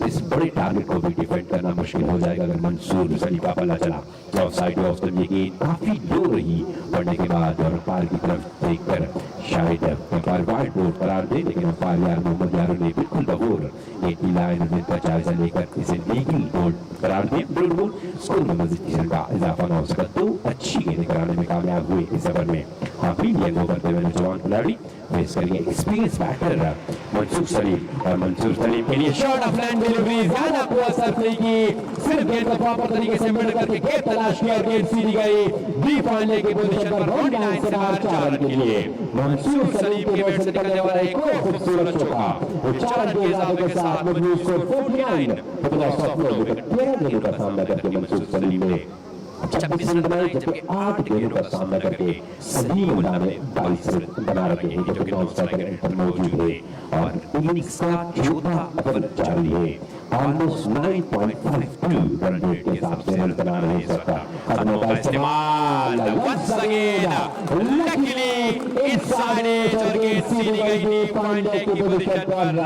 इस बड़े टारगेट को भी डिफेंड करना मुश्किल हो जाएगा अगर मंसूर सलीम का पल्ला चला। ऑफ साइड ऑफ द गेंद काफी लो रही पड़ने के बाद, और अंपायर की तरफ देखकर शायद अंपायर वाइड बोर्ड करार दे, लेकिन अंपायर यार मोहम्मद यार ने बिल्कुल बगौर एक लाइन का जायजा लेकर इसे लीगल बोर्ड करार दिया। बिल्कुल स्कोर में मजीद तीसरे का इजाफा न हो सका, तो अच्छी गेंदें कराने में कामयाब हुए इस ओवर में। हाफिज यंग ओवर करते हुए जवान खिलाड़ी फेस करेंगे एक्सपीरियंस बैटर मंसूर सलीम, और मंसूर सलीम के लिए शॉट ऑफ लाइन डिलीवरी ज्यादा पूरा सर्व नहीं की, सिर्फ गेंद को प्रॉपर तरीके से मिड करके गेंद तलाश किया और गेंद सीधी गई डीप फाइनल की पोजीशन पर बाउंड्री लाइन से बाहर 4 रन के लिए मंसूर सलीम के बैट से निकलने वाला एक और खूबसूरत चौका, वो 4 रन के इजाफे के साथ मजबूत स्कोर 49 13 गेंदों का सामना करके मंसूर सलीम ने 26 रन बनाए, जबकि 8 गेंदों का सामना करके सलीम ने 22 रन बना रखे हैं, जो कि नॉन स्ट्राइकर पर मौजूद है। और इनिंग्स का चौथा ओवर जारी है, ऑलमोस्ट 9.52 रन रेट के हिसाब से रन बना रहे हैं सबका कदमों का इस्तेमाल। Once again luckily inside edge और गेंद सीधी गई डीप फाइनल की पोजीशन पर।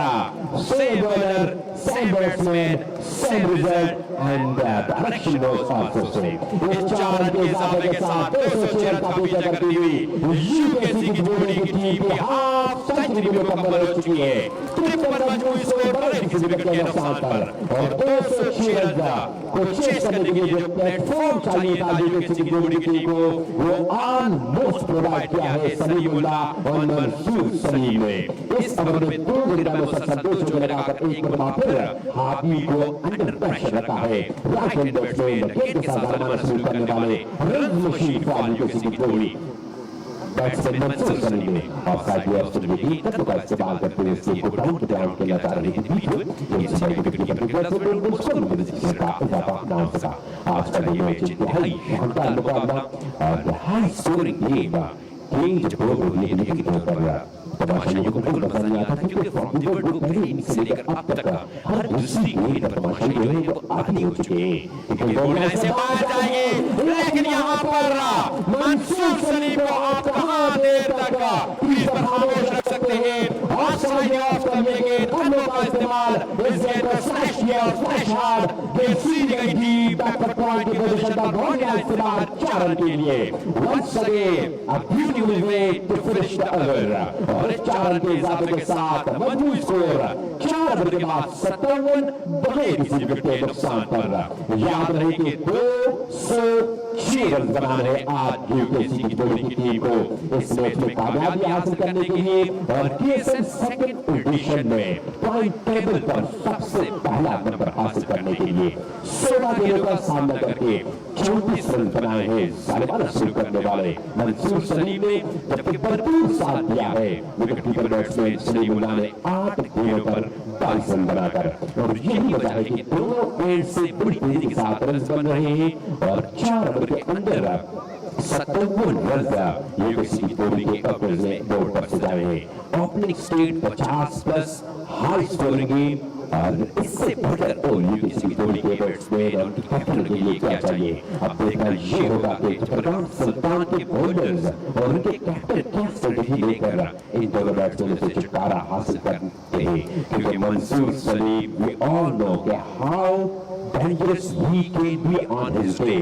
Same bowler, same batsman, same result and direction was also same. इस 4 रन के इजाफे के साथ 206 रन का पीछा करती हुई यूकेसी की जोड़ी की टीम की हाफ सेंचुरी भी मुकम्मल हो चुकी है। ट्रिपल मजबूत स्कोर बड़े किसी विकेट के नुकसान पर, और 206 रन को चेस करने के लिए जो प्लेटफॉर्म चाहिए था यूकेसी की जोड़ी की टीम को, वो ऑलमोस्ट प्रोवाइड किया है सलीमुल्लाह और मंसूर सलीम ने। इस ओवर में 2 विकेट मुसलसल 2 चौके लगाकर एक बार फिर हाफिज को अंडर प्रेशर रखा है। राइट हैंड बैट्समैन गेंद के साथ आना शुरू करने वाले रन मशीन फॉर यूकेसी की जोड़ी बैट्समैन मंसूर सलीम ने of side of the wicket तक का इस्तेमाल करते हुए इसके को डाउन टू डाउन किया जा रही थी बीच में ये सभी विकेट कीपर के पास बिल्कुल स्कोर में किसी का इजाफा ना हो सका। आज का ये मैच इंतहाई शानदार मुकाबला और हाई स्कोरिंग गेम जब वो लेने के तौर पर तमाशाइयों को बिल्कुल पसंद नहीं आता, क्योंकि फ्रॉम द वर्ल्ड कप पहले इनिंग्स से लेकर अब तक हर दूसरी गेंद पर तमाशाई जो है वो आगे हो चुके हैं। बॉल लाइन से बाहर जाएंगे, लेकिन यहाँ पर मंसूर सलीम को आप कहां देर तक क्रीज पर खामोश रख सकते हैं। ऑफ साइड ऑफ करने के का इस्तेमाल, इस गेंद को स्लैश किया और स्लैश हार्ड, गेंद सीधी गई थी बैकवर्ड पॉइंट की पोजीशन पर, बॉल का इस्तेमाल 4 रन के लिए। Once again a beautiful way to finish the over, और इस 4 रन के इजाफे के साथ मजबूत स्कोर 4 ओवर के बाद 57 बगैर किसी विकेट के नुकसान पर। याद रहे कि 206 रन बनाने आज यूकेसी की जोड़ी की टीम को इस मैच में कामयाबी हासिल करने के लिए, और केएसएल सेकंड एडिशन में पॉइंट टेबल पर सबसे पहला नंबर हासिल करने के लिए 16 गेंदों का सामना करके 34 रन बनाए हैं सालिमाना शुरू करने वाले मंसूर सलीम ने, जबकि भरपूर साथ दिया है विकेटकीपर बैट्समैन सलीमुल्लाह ने 8 गेंदों पर 22 रन बनाकर। और यही वजह है कि दोनों एंड से बड़ी तेजी के साथ रन बन रहे हैं, और 4 ओवर के अंदर 57 रन यूकेसी की जोड़ी के ओपनर्स ने बोर्ड पर सजाए हैं। Opening state 50 plus high scoring game, और इससे बढ़कर और यूकेसी की जोड़ी के बैट्समैन और उनके कैप्टन के लिए क्या चाहिए। अब देखना ये होगा कि चटरगाम सुल्तान के बॉलर्स और उनके कैप्टन क्या स्ट्रेटजी लेकर इन दोनों बैट्समैनों से छुटकारा हासिल करते हैं, क्योंकि Mansoor Saleem we all know कि how dangerous he can be on his day,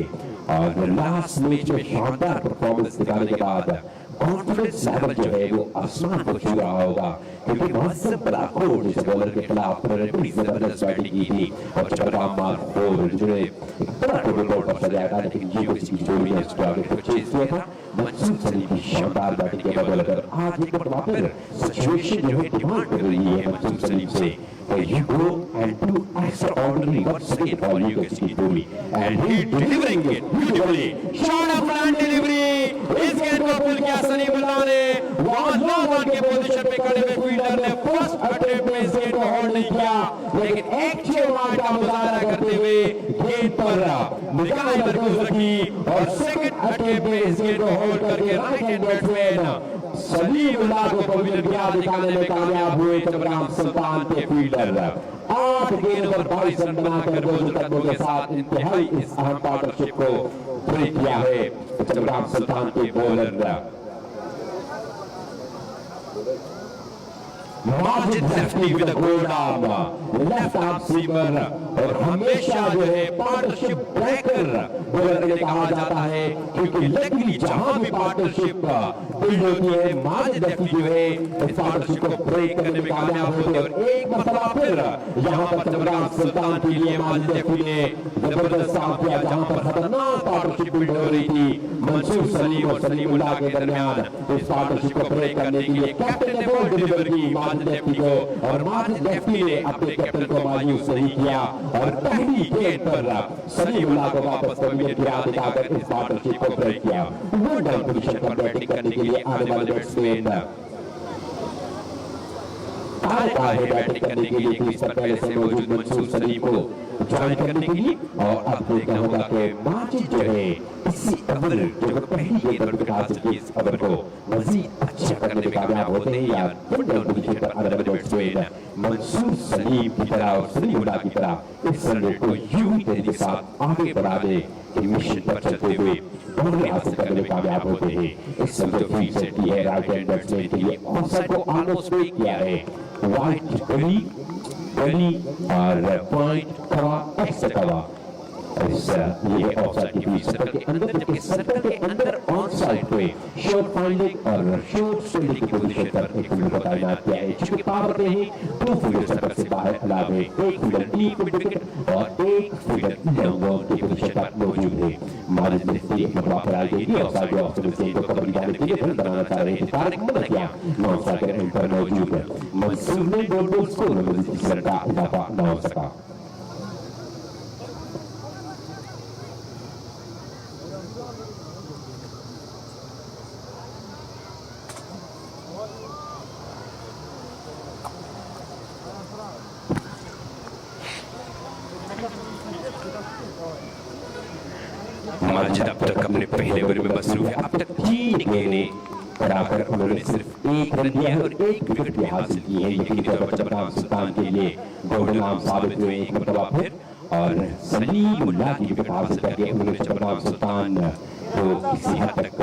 और लास्ट मैच में शानदार परफॉर्मेंस दिखाने के बाद कॉन्फिडेंस लेवल जो है वो आसमान को छू रहा होगा, क्योंकि मोहसिन बलाकोट इस बॉलर के खिलाफ बड़ी जबरदस्त बैटिंग की थी, और चटरगाम मार्कोर जिन्हें एक बड़ा टोटल बोर्ड पर सजाया था, लेकिन यूकेसी की जोड़ी ने इस टारगेट को चेज किया था। मंसूर सलीम की शानदार बैटिंग के बदौलत आज एक बार फिर सिचुएशन जो है डिमांड कर रही है मंसूर सलीम से, you go and do extraordinary once again for यूकेसी की जोड़ी, and he delivering it beautifully, shot of land delivery, इस गेंद को पुल किया सलीमुल्लाह ने, वहां लो बॉल के पोजीशन पे खड़े हुए फील्डर ने फर्स्ट अटेम्प्ट में इस गेंद को होल्ड नहीं किया, लेकिन एक 6 मार का मुजाहरा करते हुए गेंद पर निगाह मरकूज रखी, और सेकंड अटेम्प्ट में इस गेंद को होल्ड करके राइट हैंड बैट्समैन सलीमुल्लाह को पवित्र गिरा दिखाने में कामयाब हुए चटरगाम सुल्तान के फील्डर। 8 गेंद पर 22 रन बनाकर 2 कदमों के साथ इंतहाई इस अहम पार्टनरशिप को ब्रेक किया है चटरगाम सुल्तान के bowler Majid lefty with gold arm, left arm seamer, और हमेशा जो है पार्टनरशिप ब्रेकर बॉलर के लिए कहा जाता है, क्योंकि लकीली जहां भी पार्टनरशिप बिल्ड होती है माजिद लेफ्टी जो है इस पार्टनरशिप को ब्रेक करने में कामयाब होते हैं। और एक मरतबा फिर यहां पर चटरगाम सुल्तान के लिए माजिद लेफ्टी ने जबरदस्त काम किया, जहां पर खतरनाक पार्टनरशिप बिल्ड हो रही थी मंसूर सलीम और सलीमुल्लाह के दरमियान। इस पार्टनरशिप को ब्रेक करने के लिए कैप्टन ने बॉल डिलीवर की माजिद लेफ्टी को, और माजिद लेफ्टी ने अपने कैप्टन को मायूस नहीं किया, और पहली गेंद पर सलीमुल्लाह को वापस पवित्र गिरा दिखाकर इस पार्टनरशिप को ब्रेक किया। वन डाउन पोजीशन पर बैटिंग करने के लिए आने वाले बैट्समैन बैटिंग करने के लिए क्रीज पर पहले से मौजूद मंसूर सलीम को ज्वाइन करने के लिए, और अब देखना होगा कि माजिद जो है इसी ओवर जो पहली गेंद पर विकेट हासिल की इस ओवर को मजीद अच्छा करने में कामयाब होते हैं, या वन डाउन पोजीशन पर आने वाले बैट्समैन मंसूर सलीम की तरह और सलीमुल्लाह की तरह इस रन रेट को यूं ही तेजी के साथ आगे बढ़ाने की मिशन पर चलते हुए बॉल हासिल करने में कामयाब होते हैं। इस समय जो फील्ड सेट की है राइट हैंड बैट्समैन के लिए ऑफसाइड को ऑलमोस्ट ब्रेक किया है, वाइट गली और पॉइंट कवा एक्स्ट्रा कवा, ये ऑफसाइड की बीच सर्कल के अंदर, जबकि सर्कल के अंदर ऑन साइड पे शॉट फाइंडिंग और शॉट स्टेडिंग की पोजीशन पर एक फील्डर को तैनात किया है, जिसके पावर में ही 2 फील्डर सर्कल से बाहर अलाव है, एक फील्डर डीप मिड विकेट और एक फील्डर लॉन्ग ऑन की पोजीशन पर मौजूद है। माजिद लेफ्टी एक मरतबा पर आई गई ऑफसाइड के ऑप्शन से को कबड्डी जाने के लिए रन बनाना चाह रहे थे, तारिक मना किया, नॉन स्ट्राइकर एंड पर मौजूद है। मंसूर ने गोल स्कोर में मजीद 3 रन का इजाफा न हो सका। माजिद अब तक अपने पहले ओवर में मसरूफ है, अब तक 3 गेंदें बढ़ाकर उन्होंने सिर्फ 1 रन दिया है और 1 विकेट भी हासिल की है। यकीनी तौर पर चटरगाम सुल्तान के लिए गोल्डन आर्म साबित हुए एक मरतबा फिर, और सलीमुल्लाह की विकेट हासिल करके उन्होंने चटरगाम सुल्तान को किसी हद तक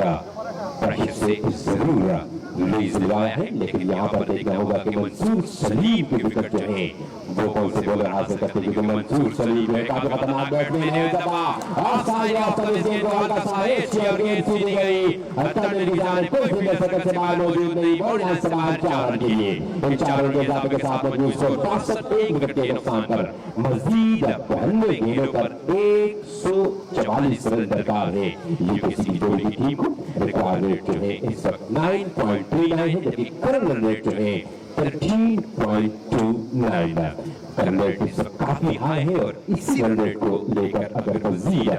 प्रेशर से जरूर रिलीज दिलवाया है, लेकिन यहाँ पर देखना होगा कि मंसूर सलीम की विकेट जो है वो कौन से बॉलर हासिल करते हैं, क्योंकि मंसूर सलीम जो है काफी खतरनाक बैट्समैन है। गेंद सीधी गई अंदर की जाने, कोई फील्डर सर्कल से बाहर मौजूद नहीं, बॉल लाइन से बाहर 4 रन के लिए। इन 4 रन के इजाफे के साथ मजबूत 162 एक विकेट के नुकसान पर मजीद 92 गेंदों पर 144 रन दरकार है यूकेसी की जोड़ी की टीम को। रिकॉर्ड रेट जो है इस वक्त 9.39 है, जबकि करंट रन रेट जो है 13.29 है। रन रेट इस वक्त काफी हाई है और इसी रन रेट को लेकर अगर मजीद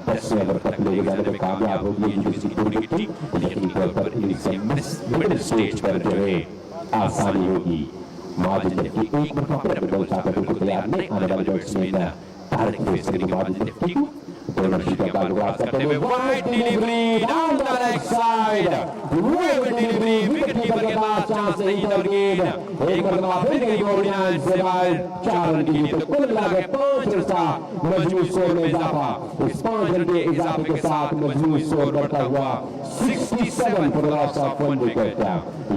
10 ओवर तक ले जाने में कामयाब होगी यूकेसी की जोड़ी की टीम, लेकिन तौर पर इनिंग्स मिडिल स्टेज पर जो है आसानी होगी। माजिद की एक मरतबा फिर अपने बॉल चाहकर बिल्कुल तैयार नहीं आने वाले बैट्समैन तारिक फेस करेंगे माजिद की को। दोनों शीटों का आगाज करते हुए wide delivery down the leg side, wide delivery wicket keeper के पास चांस नहीं था। गेंद एक मरतबा फिर गई बॉलिंग से बाहर 4 रन की, तो कुल मिलाकर 5 रन का मजमूई स्कोर में इजाफा। इस 5 रन के इजाफे के साथ मजमूई स्कोर बढ़ता हुआ 67 for the loss of 1 wicket.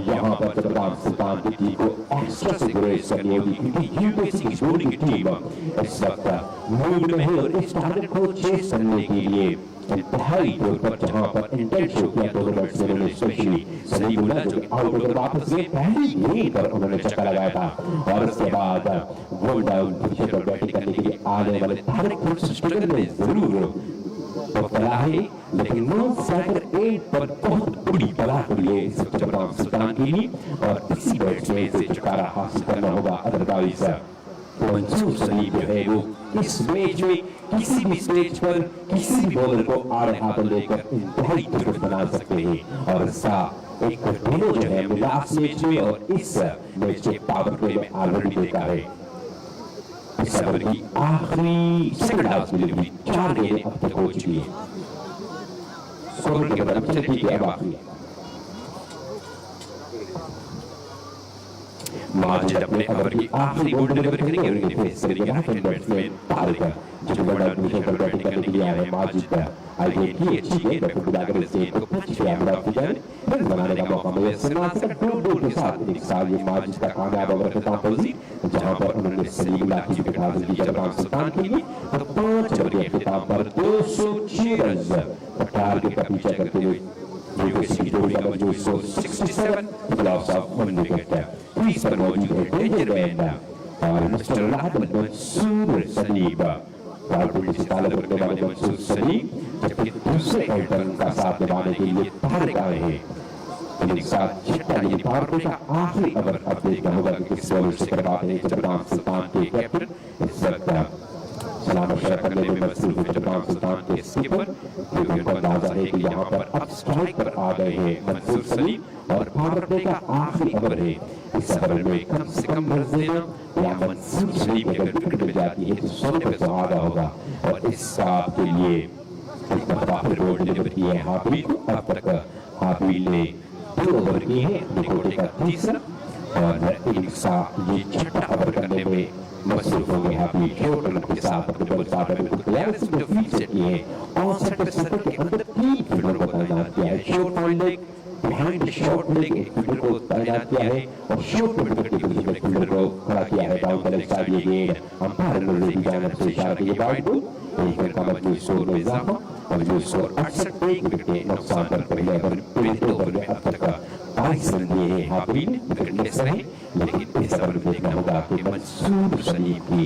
यहाँ पर चट्टग्राम सुल्तान की टीम को एक्स्ट्रा से ग्रेस करनी होगी, क्योंकि यूकेसी की जोड़ी की टीम इस वक्त मूड में है और इस टारगेट को चेस करने के लिए इंतहाई तौर पर जहां पर इंटेंट शो किया दोनों बैट्समैनों ने, स्पेशली सलीमुल्लाह जो आउट होकर वापस गए, पहली गेंद पर उन्होंने छक्का लगाया था और उसके बाद वो डाउन पोजीशन पर बैटिंग करने के लिए आने वाले तारिक थोड़े से स्ट्रगल में जरूर मुब्तला है, लेकिन नॉन स्ट्राइकर 8 पर बहुत बड़ी बला हुई है इस वक्त चट्टग्राम सुल्तान के लिए और इसी बैट्समैन से छुटकारा हासिल करना होगा। अदरवाइज मंसूर सलीम जो है वो इस मैच में किसी भी स्टेज पर किसी भी बॉलर को आड़े हाथों लेकर इंतहाई विकेट बना सकते हैं और इसका एक डेमो जो है लास्ट मैच में और इस मैच के पावर प्ले में ऑलरेडी देखा है। इस ओवर की आखिरी सेकंड हाफ डिलीवरी 4 गेंदें अब तक हो चुकी है। स्कोर के बाद चलिए ठीक है, अब आखिरी माजिद अपने ओवर की आखिरी बॉल डिलीवर करेंगे और इन्हें फेस करेंगे हैंड बैट्समैन तारिक जो बड़ा पोजीशन पर बैटिंग करने के लिए आए हैं। माजिद आगे की अच्छी गेंद पर बुलाकर इस गेंद को पिच पे आउट ऑफ जाए रन बनाने का मौका मिले। सिनाज का डॉट के साथ एक साल ये माजिद का कामयाब ओवर खत्म पहुंची, जहां पर उन्होंने सलीमुल्लाह की विकेट हासिल की चट्टग्राम सुल्तान के लिए और 5 ओवर के खिताब पर 206 रन टारगेट का पीछा करते हुए यूकेसी की जोड़ी का मजमूई 67 लॉस ऑफ 1 विकेट। क्रीज पर मौजूद है डेंजर मैन और मिस्टर अहमद मंसूर सलीम। बालपुर से ताल्लुक रखने वाले मंसूर सलीम जबकि दूसरे टर्न का साथ निभाने के लिए तारिक आए हैं। इनके साथ छठा यानी पावर प्ले का आखिरी ओवर अब देखना होगा कि किस बॉलर से कर पाते हैं चट्टग्राम सुल्तान के कैप्टन। इस वक्त सलाम अशरा करने में मसरूफ है चट्टग्राम सुल्तान के स्कीपर, क्योंकि उनको अंदाजा है कि यहाँ पर अब स्ट्राइक पर आ गए हैं मंसूर सलीम और पावर प्ले का आखिरी ओवर है। इस ओवर में कम से कम रन देना या मंसूर सलीम अगर विकेट मिल जाती है तो सोने पर सुहागा होगा और इस साथ के लिए एक मरतबा फिर बॉल डिलीवर की है हाफिज को। अब तक हाफिज ने 2 ओवर किए हैं, निकोटे का तीसरा और एक साथ ये छठा ओवर करने में मसरूफ हो गए। हाफिज शॉर्ट रन के साथ अपने बॉल साथ बिल्कुल तैयार से जो फील्ड सेट किए हैं ऑन सेट सर्कल के अंदर 3 फील्डर को तैनात किया है। Short point leg behind the short leg एक फील्डर को तैनात किया है और शॉर्ट विकेट की पोजीशन में फील्डर को खड़ा किया है। डाउन द लेग साइड ये गेंद अंपायर ने की जानिब से इशारा किया वाइड को। एक विकेट का मजमूई स्कोर में इजाफा और जो स्कोर 68 एक विकेट के नुकसान पर पहले ओवर में अब तक 22 रन दिए हैं। हाफिज विकेट लेस रहे, लेकिन इस ओवर में देखना होगा कि मंसूर सलीम की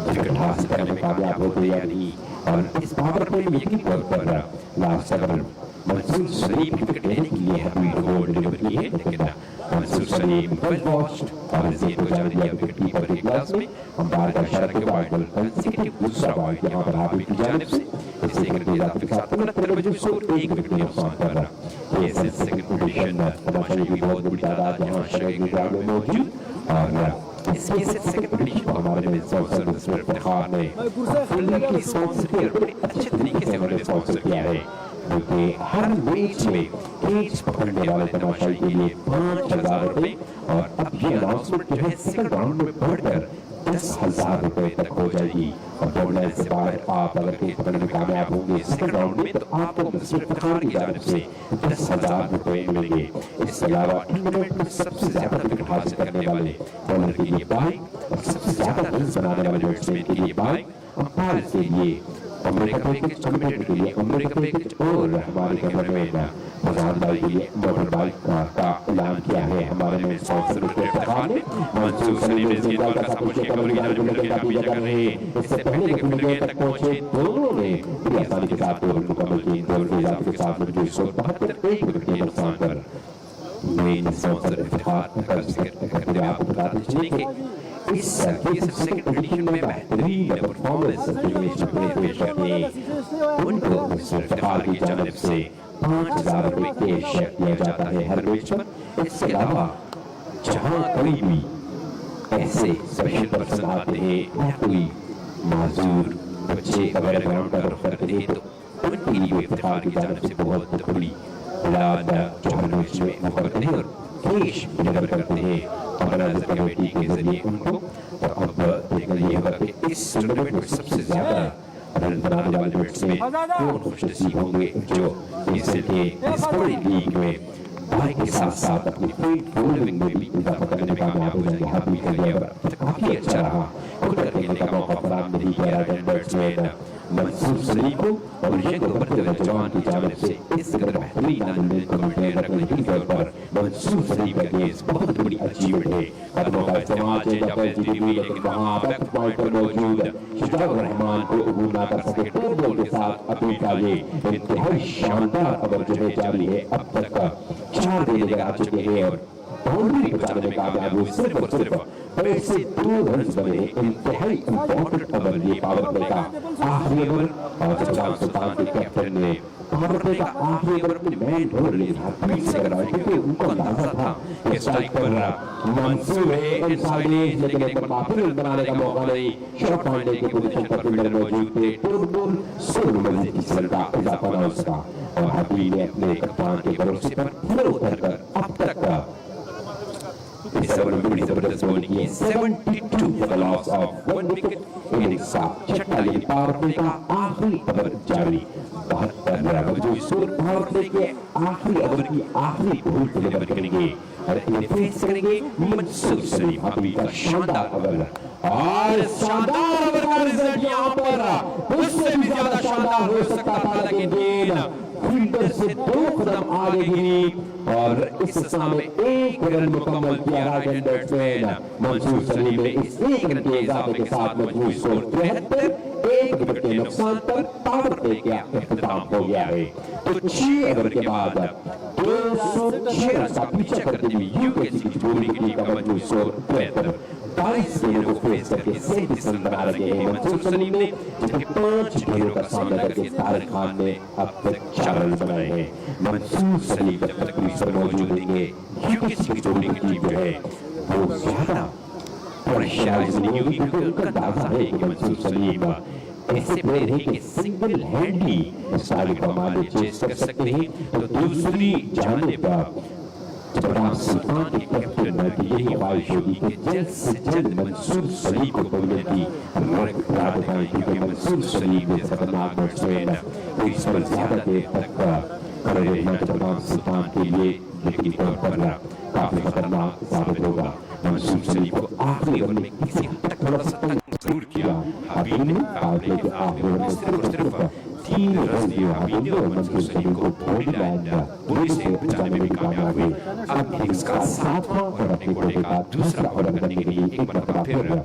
विकेट हासिल करने में कामयाब हो गए या नहीं। और इस पावर प्ले में यकीनी तौर पर लास्ट ओवर मंसूर सलीम की विकेट लेने के लिए हाफिज को बॉल डिलीवर की है, लेकिन मंसूर सलीम वेल वॉच्ड और इस गेंद को जाने दिया विकेट कीपर के ग्लास में। अंपायर का इशारा के वाइड बॉल कंसेक्यूटिव दूसरा वाइड यहाँ पर हाफिज की जानिब से। इस विकेट के इजाफे के साथ 69 बजे स्कोर 1 विकेट के नुकसान पर ये सेकंड पोजीशन तमाशाई की बहुत बड़ी तादाद यहाँ शरीक ग्राउंड में मौजूद और इसमें से सेकंड पोजीशन को हमारे में स्पॉन्सर मिस्टर फरखान ने फुल्ली की स्पॉन्सर की और बड़े अच्छे तरीके से उन्होंने स्पॉन्सर किया है, क्योंकि हर मैच में कैच पकड़ने वाले तमाशाई के लिए 5000 रुपए और अब ये अनाउंसमेंट जो है सेकंड राउंड में बढ़कर 10,000 रुपए तक हो जाएगी। और दौड़ने से बाहर आप अगर खेल पकड़ने में कामयाब होंगे सेकंड राउंड में, तो आपको मिस्टर इफ्तिखार की जानिब से 10,000 रुपए मिलेंगे। इसके अलावा टूर्नामेंट में सबसे ज्यादा विकेट हासिल करने वाले बॉलर के लिए बाइक और सबसे ज्यादा रन बनाने वाले बैट्समैन के लिए बाइक, अंपायर के लिए उम्र का पैकेज, कमेंटेटर के लिए उम्र का पैकेज और हमारे कैमरामैन फरहान भाई के लिए मोटर बाइक का ऐलान किया है हमारे में स्पॉन्सर इफ्तिखार ने। मंसूर सलीम इस गेंद का सामने कमर की जानिब लेकर काफी जगह कर रहे हैं। इससे पहले कि फील्ड गेंद तक पहुंचे दोनों ने बड़ी आसानी के साथ ओवर मुकम्मल की। ओवर के इजाफे के साथ मौजूद स्कोर 72, एक विकेट के नुकसान पर मेन स्पॉन्सर इफ्तिखार का जिक्र करते हुए आपको बताते चलें कि इस सेकंड एडिशन में बेहतरीन परफॉर्मेंस पेश करने उनको मिस्टर इफ्तिखार की जानिब से 5,000 रुपए कैश दिया जाता है हर मैच पर। इसके अलावा जहां कोई भी ऐसे स्पेशल पर्सन आते हैं या कोई माजूर बच्चे अगर ग्राउंड का रुख करते हैं, तो उनके लिए इफ्तिखार की जानिब से बहुत बड़ी इलाज जो हर मैच में वो करते हैं और कैश डिलीवर करते हैं ऑर्गेनाइजर कमेटी के जरिए उनको। और अब देखना ये होगा कि इस टूर्नामेंट में सबसे ज्यादा रन बनाने वाले बैट्समैन कौन खुशनसीब होंगे जो इसलिए इस बड़ी लीग में बाइक के साथ साथ अपनी फील्ड बॉलिंग में भी इजाफा करने में कामयाब हो जाएंगे। हाथ के लिए काफी अच्छा रहा, खुलकर खेलने का मौका फराहम नहीं किया बैट्समैन मंसूर सलीम को। और ये उभरते हुए जवान की जानिब से इस कदर बेहतरीन अंदाज को मेंटेन रखने के तौर पर मंसूर सलीम का केस बहुत बड़ी अचीवमेंट है। कदमों का इस्तेमाल चेंजअप एसडीडी हुई, लेकिन वहां बैक पॉइंट पर मौजूद शिजाउर रहमान को अबूर ना कर सके। टॉप बॉल के साथ अपनी का ये इंतहाई शानदार ओवर जो है जारी है, अब तक 4 गेंदें आ चुके हैं और बाउंड्री बचाने में कामयाब हुए। सिर्फ और सिर्फ बैट से 2 रन बने। इंतहाई इंपॉर्टेंट ओवर ये पावर प्ले का आखिरी ओवर और जलाल सुल्तान के कैप्टन ने पावर प्ले का आखिरी ओवर अपने मैन ढूंढ लिया पीछे से करवाया, क्योंकि उनको अंदाजा था कि स्ट्राइक पर मंसूर है इनसाइड एज, लेकिन एक बार फिर बनाने का मौका नहीं। शॉट पॉइंट की पोजीशन पर फील्डर मौजूद थे। टूर्बुल सोल मजीद की सल्टा इजाफा ना उसका और हबीब ने अपने कप्तान के भरोसे पर फिर उतरकर अब तक इस ओवर में बड़ी जबरदस्त बॉलिंग की 72 for the loss of 1 wicket. Innings का छठा लेकिन पावर प्ले का आखिरी ओवर जारी। 72 रन मौजूद स्कोर पावर प्ले के आखिरी ओवर की आखिरी बॉल डिलीवर करेंगे और इन्हें फेस करेंगे मंसूर सलीम। अभी का शानदार ओवर और शानदार ओवर का रिजल्ट यहां पर उससे भी ज्यादा शानदार हो सकता था, लेकिन गेंद फील्डर से 2 कदम आगे गिरी और इस समय 1 रन मुकम्मल किया right hand batsman Mansoor Saleem ने। इस 1 रन के इजाफे के साथ मजमूई स्कोर 73, 1 विकेट के नुकसान पर पावर प्ले का इख्तिताम हो गया है। तो 6 ओवर के बाद 206 रन का पीछा करते हुए यूकेसी की जोड़ी की टीम का मजमूई स्कोर 73। 22 गेंदों को फेस करके 37 रन बना रहे हैं मंसूर सलीम ने, जबकि 5 गेंदों का सामना करके तारिक खान ने अब तक 4 रन बनाए हैं। मंसूर सलीम जब तक क्रीज पर मौजूद रहेंगे यूकेसी की जोड़ी की टीम जो है वो ज्यादा प्रेशराइज नहीं होगी, क्योंकि उनका अंदाजा है कि मंसूर सलीम ऐसे प्लेयर है कि सिंगल हैंडली टारगेट पर मारने चेस कर सकते हैं। तो दूसरी जानिब जबरान सुल्तान के कैप्टन की यही ख्वाहिश होगी कि जल्द से जल्द मंसूर सलीम को कबूलियत की रंग रात दिखाएं, क्योंकि मंसूर सलीम ने खतरनाक बैट्समैन क्रीज पर ज्यादा देर तक खड़े रहना जबरान सुल्तान के लिए यकीनी तौर पर काफी खतरनाक साबित होगा। मंसूर सलीम को आखिरी ओवर में किसी हद तक थोड़ा सा तंग जरूर किया हबीब ने। आखिरी ओवर में सिर्फ 3 रन दिए हबीब ने और मंसूर सलीम को बॉडी से बचाने में भी कामयाब हुए। अब इनिंग्स का 7वां और अपने कोटे का दूसरा ओवर करने के लिए एक मरतबा फिर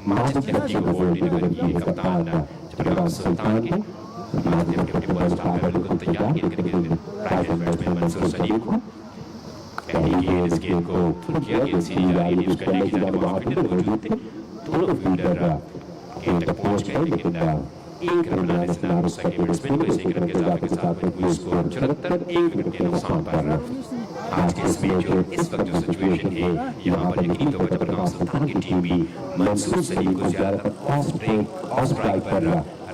माजिद की हड्डी को बॉल डिलीवर की कप्तान जबरान सुल्तान के माजिद की हड्डी बॉल स्टार को तैयार करके right hand batsman Mansoor Saleem को इस गेंद को किया गया सीधी लाइन यूज करने की जाने वहां फील्डर मौजूद थे। दोनों फील्डर गेंद तक पहुंच गए, लेकिन 1 रन बनाने से ना रुक सके बैट्समैन को। इसी रन के इजाफे के साथ में स्कोर 74, 1 विकेट के नुकसान पर। आज के इस मैच में इस वक्त जो सिचुएशन है यहाँ पर यकीन तो जबरदस्त सुल्तान की टीम भी मंसूर सलीम को ज्यादातर ऑफ स्ट्राइक पर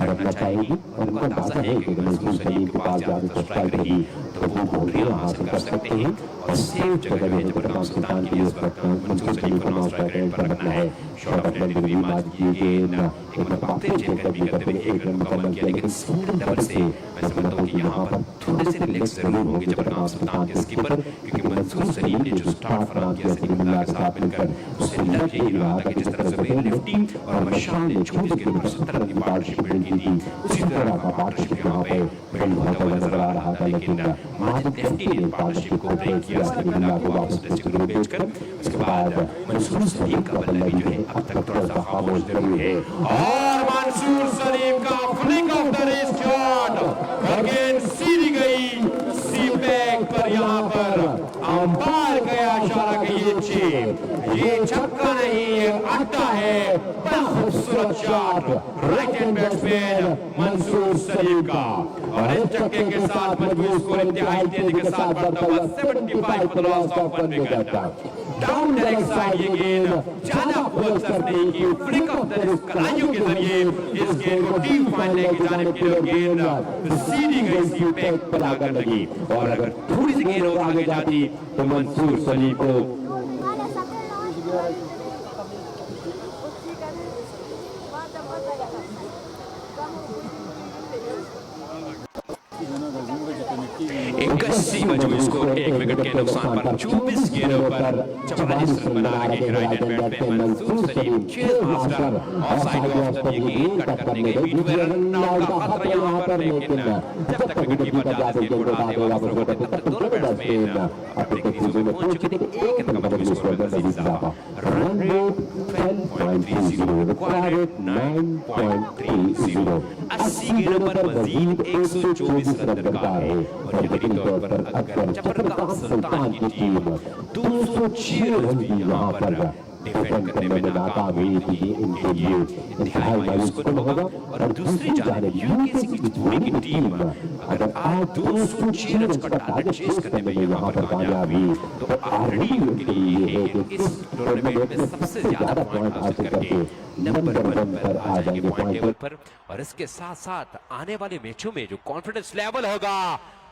रखना चाहेगी और उनको अंदाजा है कि मंसूर सलीम के पास ज़्यादा स्ट्राइक रही तो वो बाउंड्रियां हासिल कर सकते हैं और सेफ जगह जो है जबरदस्त सुल्तान के लिए इस वक्त मंसूर सलीम को नॉन स्ट्राइक रेट पर रखना है। शॉट ऑफ डिलीवरी मार दी गेंद एक मतलब आपने चेक करने करते हुए एक रन मुकम्मल किया, लेकिन सिंगल डबल से मैं समझता हूँ कि यहाँ पर थोड़े से रिलैक्स जरूर होंगे जबरदस्त सुल्तान के स्कीपर, क्योंकि मंसूर सलीम ने जो स्टार्ट फराहम किया सलीमुल्लाह के साथ मिलकर उसे लग यही रहा था कि जिस तरह जुबैर लेफ्टी और मशाल ने 24 गेंद पर 70 रन की पार्टनरशिप बिल्ड की थी, उसी तरह का पार्टनरशिप यहाँ पे बिल्ड होता हुआ नजर आ रहा था। लेकिन माजिद लेफ्टी ने पार्टनरशिप को ब्रेक किया सलीमुल्लाह को वापस ड्रेसिंग रूम भेजकर। उसके बाद मंसूर सलीम का बल्ला भी जो है अब तक थोड़ा सा खामोश जरूर है और मंसूर सलीम का flick off the wrist shot again सीधी गई सी बैक पर। यहाँ पर अंपायर का इशारा कि ये छक्का नहीं ये अड्डा है। बड़ा खूबसूरत shot right hand batsman Mansoor Saleem का और इस छक्के के साथ मजबूत स्कोर इंतहाई तेजी के साथ बढ़ता हुआ 75 for the loss of 1 wicket. Down the leg side ये गेंद ज्यादा खूब असर नहीं की, फ्लिक ऑफ द रिस्ट कलाइयों के जरिए इस गेंद को टीम फाइनल की जानिब की गेंद सीधी गई सी बैक पर आकर लगी और अगर थोड़ी सी गेंद और आगे जाती तो मंसूर सलीम को इक्यासी मजबूत स्कोर 1 विकेट के नुकसान पर 24 गेंदों पर 44 रन बना रहे right hand batsman Mansoor Saleem chase master. Offside off ये गेंद कट करने गई बीट में रन आउट का खतरा यहां पर, लेकिन जब तक विकेट कीपर जाते गेंद को उड़ाते वापस लौटे तब तक दोनों बैट्समैन अपने क्रीजों में पहुंच चुके थे। एक रन का मजबूत स्कोर पर मजीद इजाफा। Run rate 12.30 required 9.30। 80 गेंदों पर मजीद 124 रन दरकार है और यकीनी तौर पर अगर जबरदस्त सुल्तान की टीम 206 रन भी यहाँ पर डिफेंड करने में नाकाम हुई थी इनके लिए इंतहाई मायूस कुन होगा। और दूसरी जानिब यूकेसी की जोड़ी की टीम अगर आज 206 रन का टारगेट चेस करने में यहाँ पर कामयाब हुई तो ऑलरेडी उनके लिए ये है कि इस टूर्नामेंट में सबसे ज्यादा पॉइंट हासिल करके नंबर 1 पर आ जाएंगे पॉइंट टेबल पर। और इसके साथ साथ आने वाले मैचों में जो कॉन्फिडेंस लेवल होगा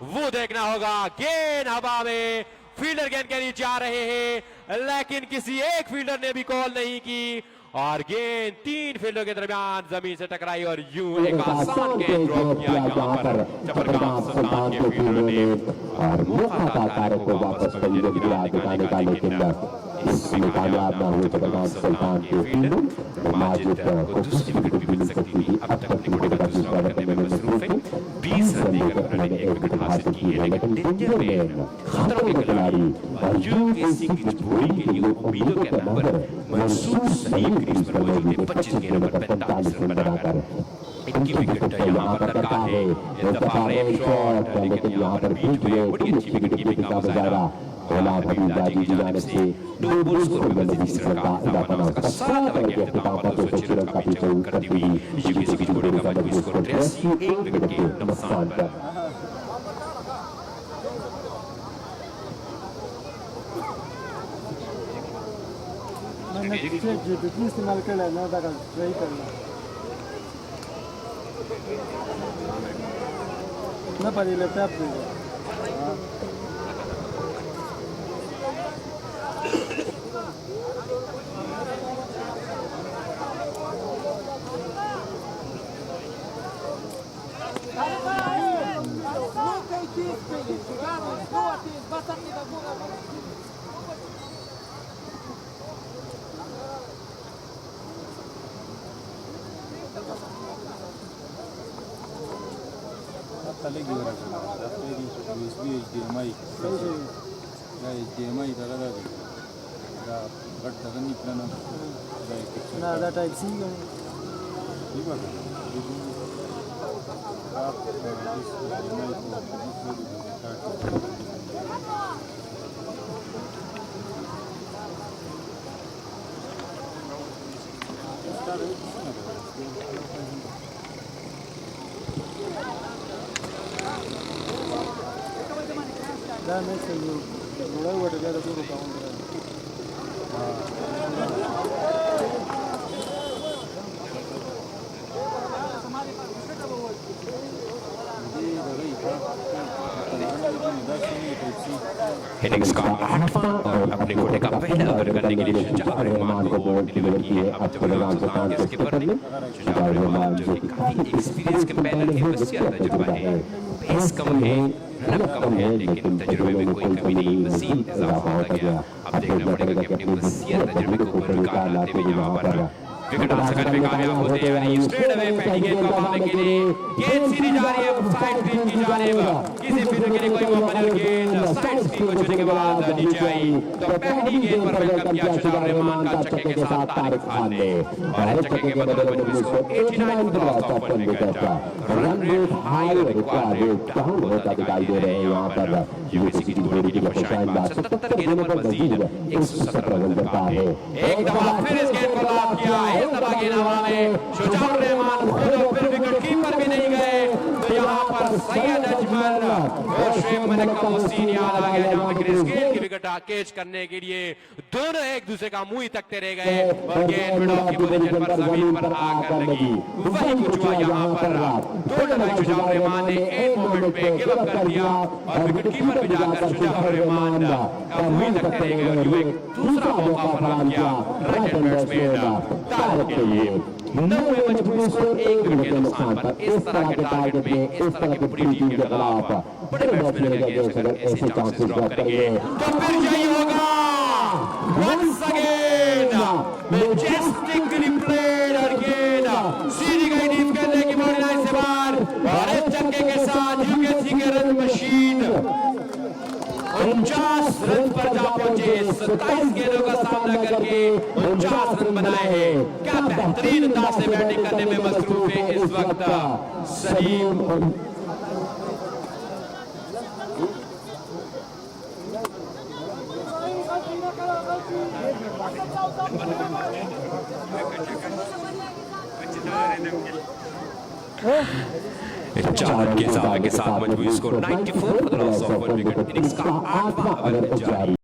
वो देखना होगा। गेंद हवा में, फील्डर गेंद के नीचे आ रहे हैं लेकिन किसी एक फील्डर ने भी कॉल नहीं की और गेंद 3 फील्डरों के दरमियान जमीन से टकराई और यूं एक आसान गेंद ड्रॉप किया यहाँ पर जबरदस्त सुल्तान के फील्डर ने और मुखाताकार को वापस फील्डर गिरा दिखाने का, लेकिन इसमें कामयाब ना हुए जबरदस्त सुल्तान के फील्डर। माजिद को दूसरी विकेट भी मिल सकती थी, अब तक अपनी विकेट का दूसरा ओवर करने में मसरूफ है। 20 रन देकर उन्होंने 1 विकेट हासिल की है, लेकिन डेंजर मैन खतरों के खिलाड़ी और यूकेसी की जोड़ी के लिए उम्मीदों के नंबर मंसूर सलीम क्रीज पर मौजूद है 25 गेंदों पर 45 रन बनाकर। इनकी विकेट यहाँ पर दरकार है इस दफा रेप शॉट, लेकिन यहाँ पर बीच में बड़ी अच्छी विकेट कीपिंग का मुजाहरा गुलाम हबीब राजी की जानिब से। दो बॉल स्कोर में मजीद 20 रन का इजाफा ना उसका सारा ओवर के अख्तिताम पर 206 रन का पीछे करती हुई यूकेसी की जोड़ी का मजबूत स्कोर 83 1 विकेट के नुकसान पर। इस्तेमाल कर लेना ट्राई करना ना पड़ी laptop Talegi USB HDMI HDMI talaga da but doesn't need plan ना दा टाइप सी ठीक है आप इस HDMI दा मैं चलो बड़ा वट गया तो काउंट करा इनिंग्स का 8वां और अपने कोटे का पहला ओवर करने के लिए शुजाउर रहमान को बॉल डिलीवर की है अब जबरदस्त सुल्तान के स्किपर ने। शुजाउर रहमान जो कि काफी एक्सपीरियंस के पैनल है, वसीयत तजुर्बा है, पेस कम है, रन कम है, लेकिन तजुर्बे में कोई कमी नहीं, मजीद इजाफा होता गया। अब देखना पड़ेगा कि अपनी वसीयत तजुर्बे को ऊपर निकाल लाते हुए यहाँ पर विकेट हासिल करने में कामयाब होते हैं। यानी स्ट्रेट अवे पहली गेंद को मारने के लिए गेंद सीधी जा रही है साइड स्क्रीन की जानिब, किसी फील्डर के लिए कोई मौका नहीं, गेंद साइड स्क्रीन को छूने के बाद नीचे आई। तो पहली गेंद पर वेलकम किया शुजाउर रहमान का छक्के के साथ तारिक खान ने, और इस छक्के के बदौलत मजबूर score 89 for loss of 1 wicket. Run rate high और रिक्वायर्ड रेट डाउन होता दिखाई दे रहे हैं यहाँ पर। यूपीएससी की जोड़ी की शानदार 77 गेंदों पर मजीद 117 रन दरकार है। एक दफा फिर इस गेंद को लॉक किया, एक दफा गेंद हवा में, शुजाउर रहमान खुद और फिर विकेट कीपर भी नहीं गए। तो यहाँ पर सैयद अजमल और शुएब मलिक का वो सीन याद आ गया जहाँ पर इस गेंद की विकेट कैच करने के लिए दोनों एक दूसरे का मुंह ही तकते रह गए और गेंद मिड ऑफ की पोजीशन पर जमीन पर आकर लगी। वही कुछ हुआ यहाँ पर, दो रन शुजाउर रहमान ने एक मोमेंट पे गिव अप कर दिया और विकेट कीपर भी जाकर शुजाउर रहमान का मुंह ही तकते रह गए और एक दूसरा मौका फराहम किया राइट हैंड बैट्समैन तारिक के लिए। 90 मजबूर स्कोर 1 विकेट के नुकसान पर इस तरह के टारगेट में, इस तरह की पूरी टीम के खिलाफ बड़े बैट्समैन के अगेंस्ट अगर ऐसे चांसेस ड्रॉप करेंगे तो फिर यही होगा। वंस अगेन मैजेस्टिकली प्लेड और गेंद सीधी गई डीप करने की बॉडी लाइन से बाहर, और इस छक्के के साथ यूकेसी के रन मशीन 49 रन पर जा पहुंचे। 27 गेंदों का सामना करके 49 रन बनाए हैं। क्या बेहतरीन अंदाज से बैटिंग करने में मसरूफ है इस वक्त सलीम। चार के साथ मजबूत score 94 for the loss of 1 wicket. Innings का 8वां ओवर जारी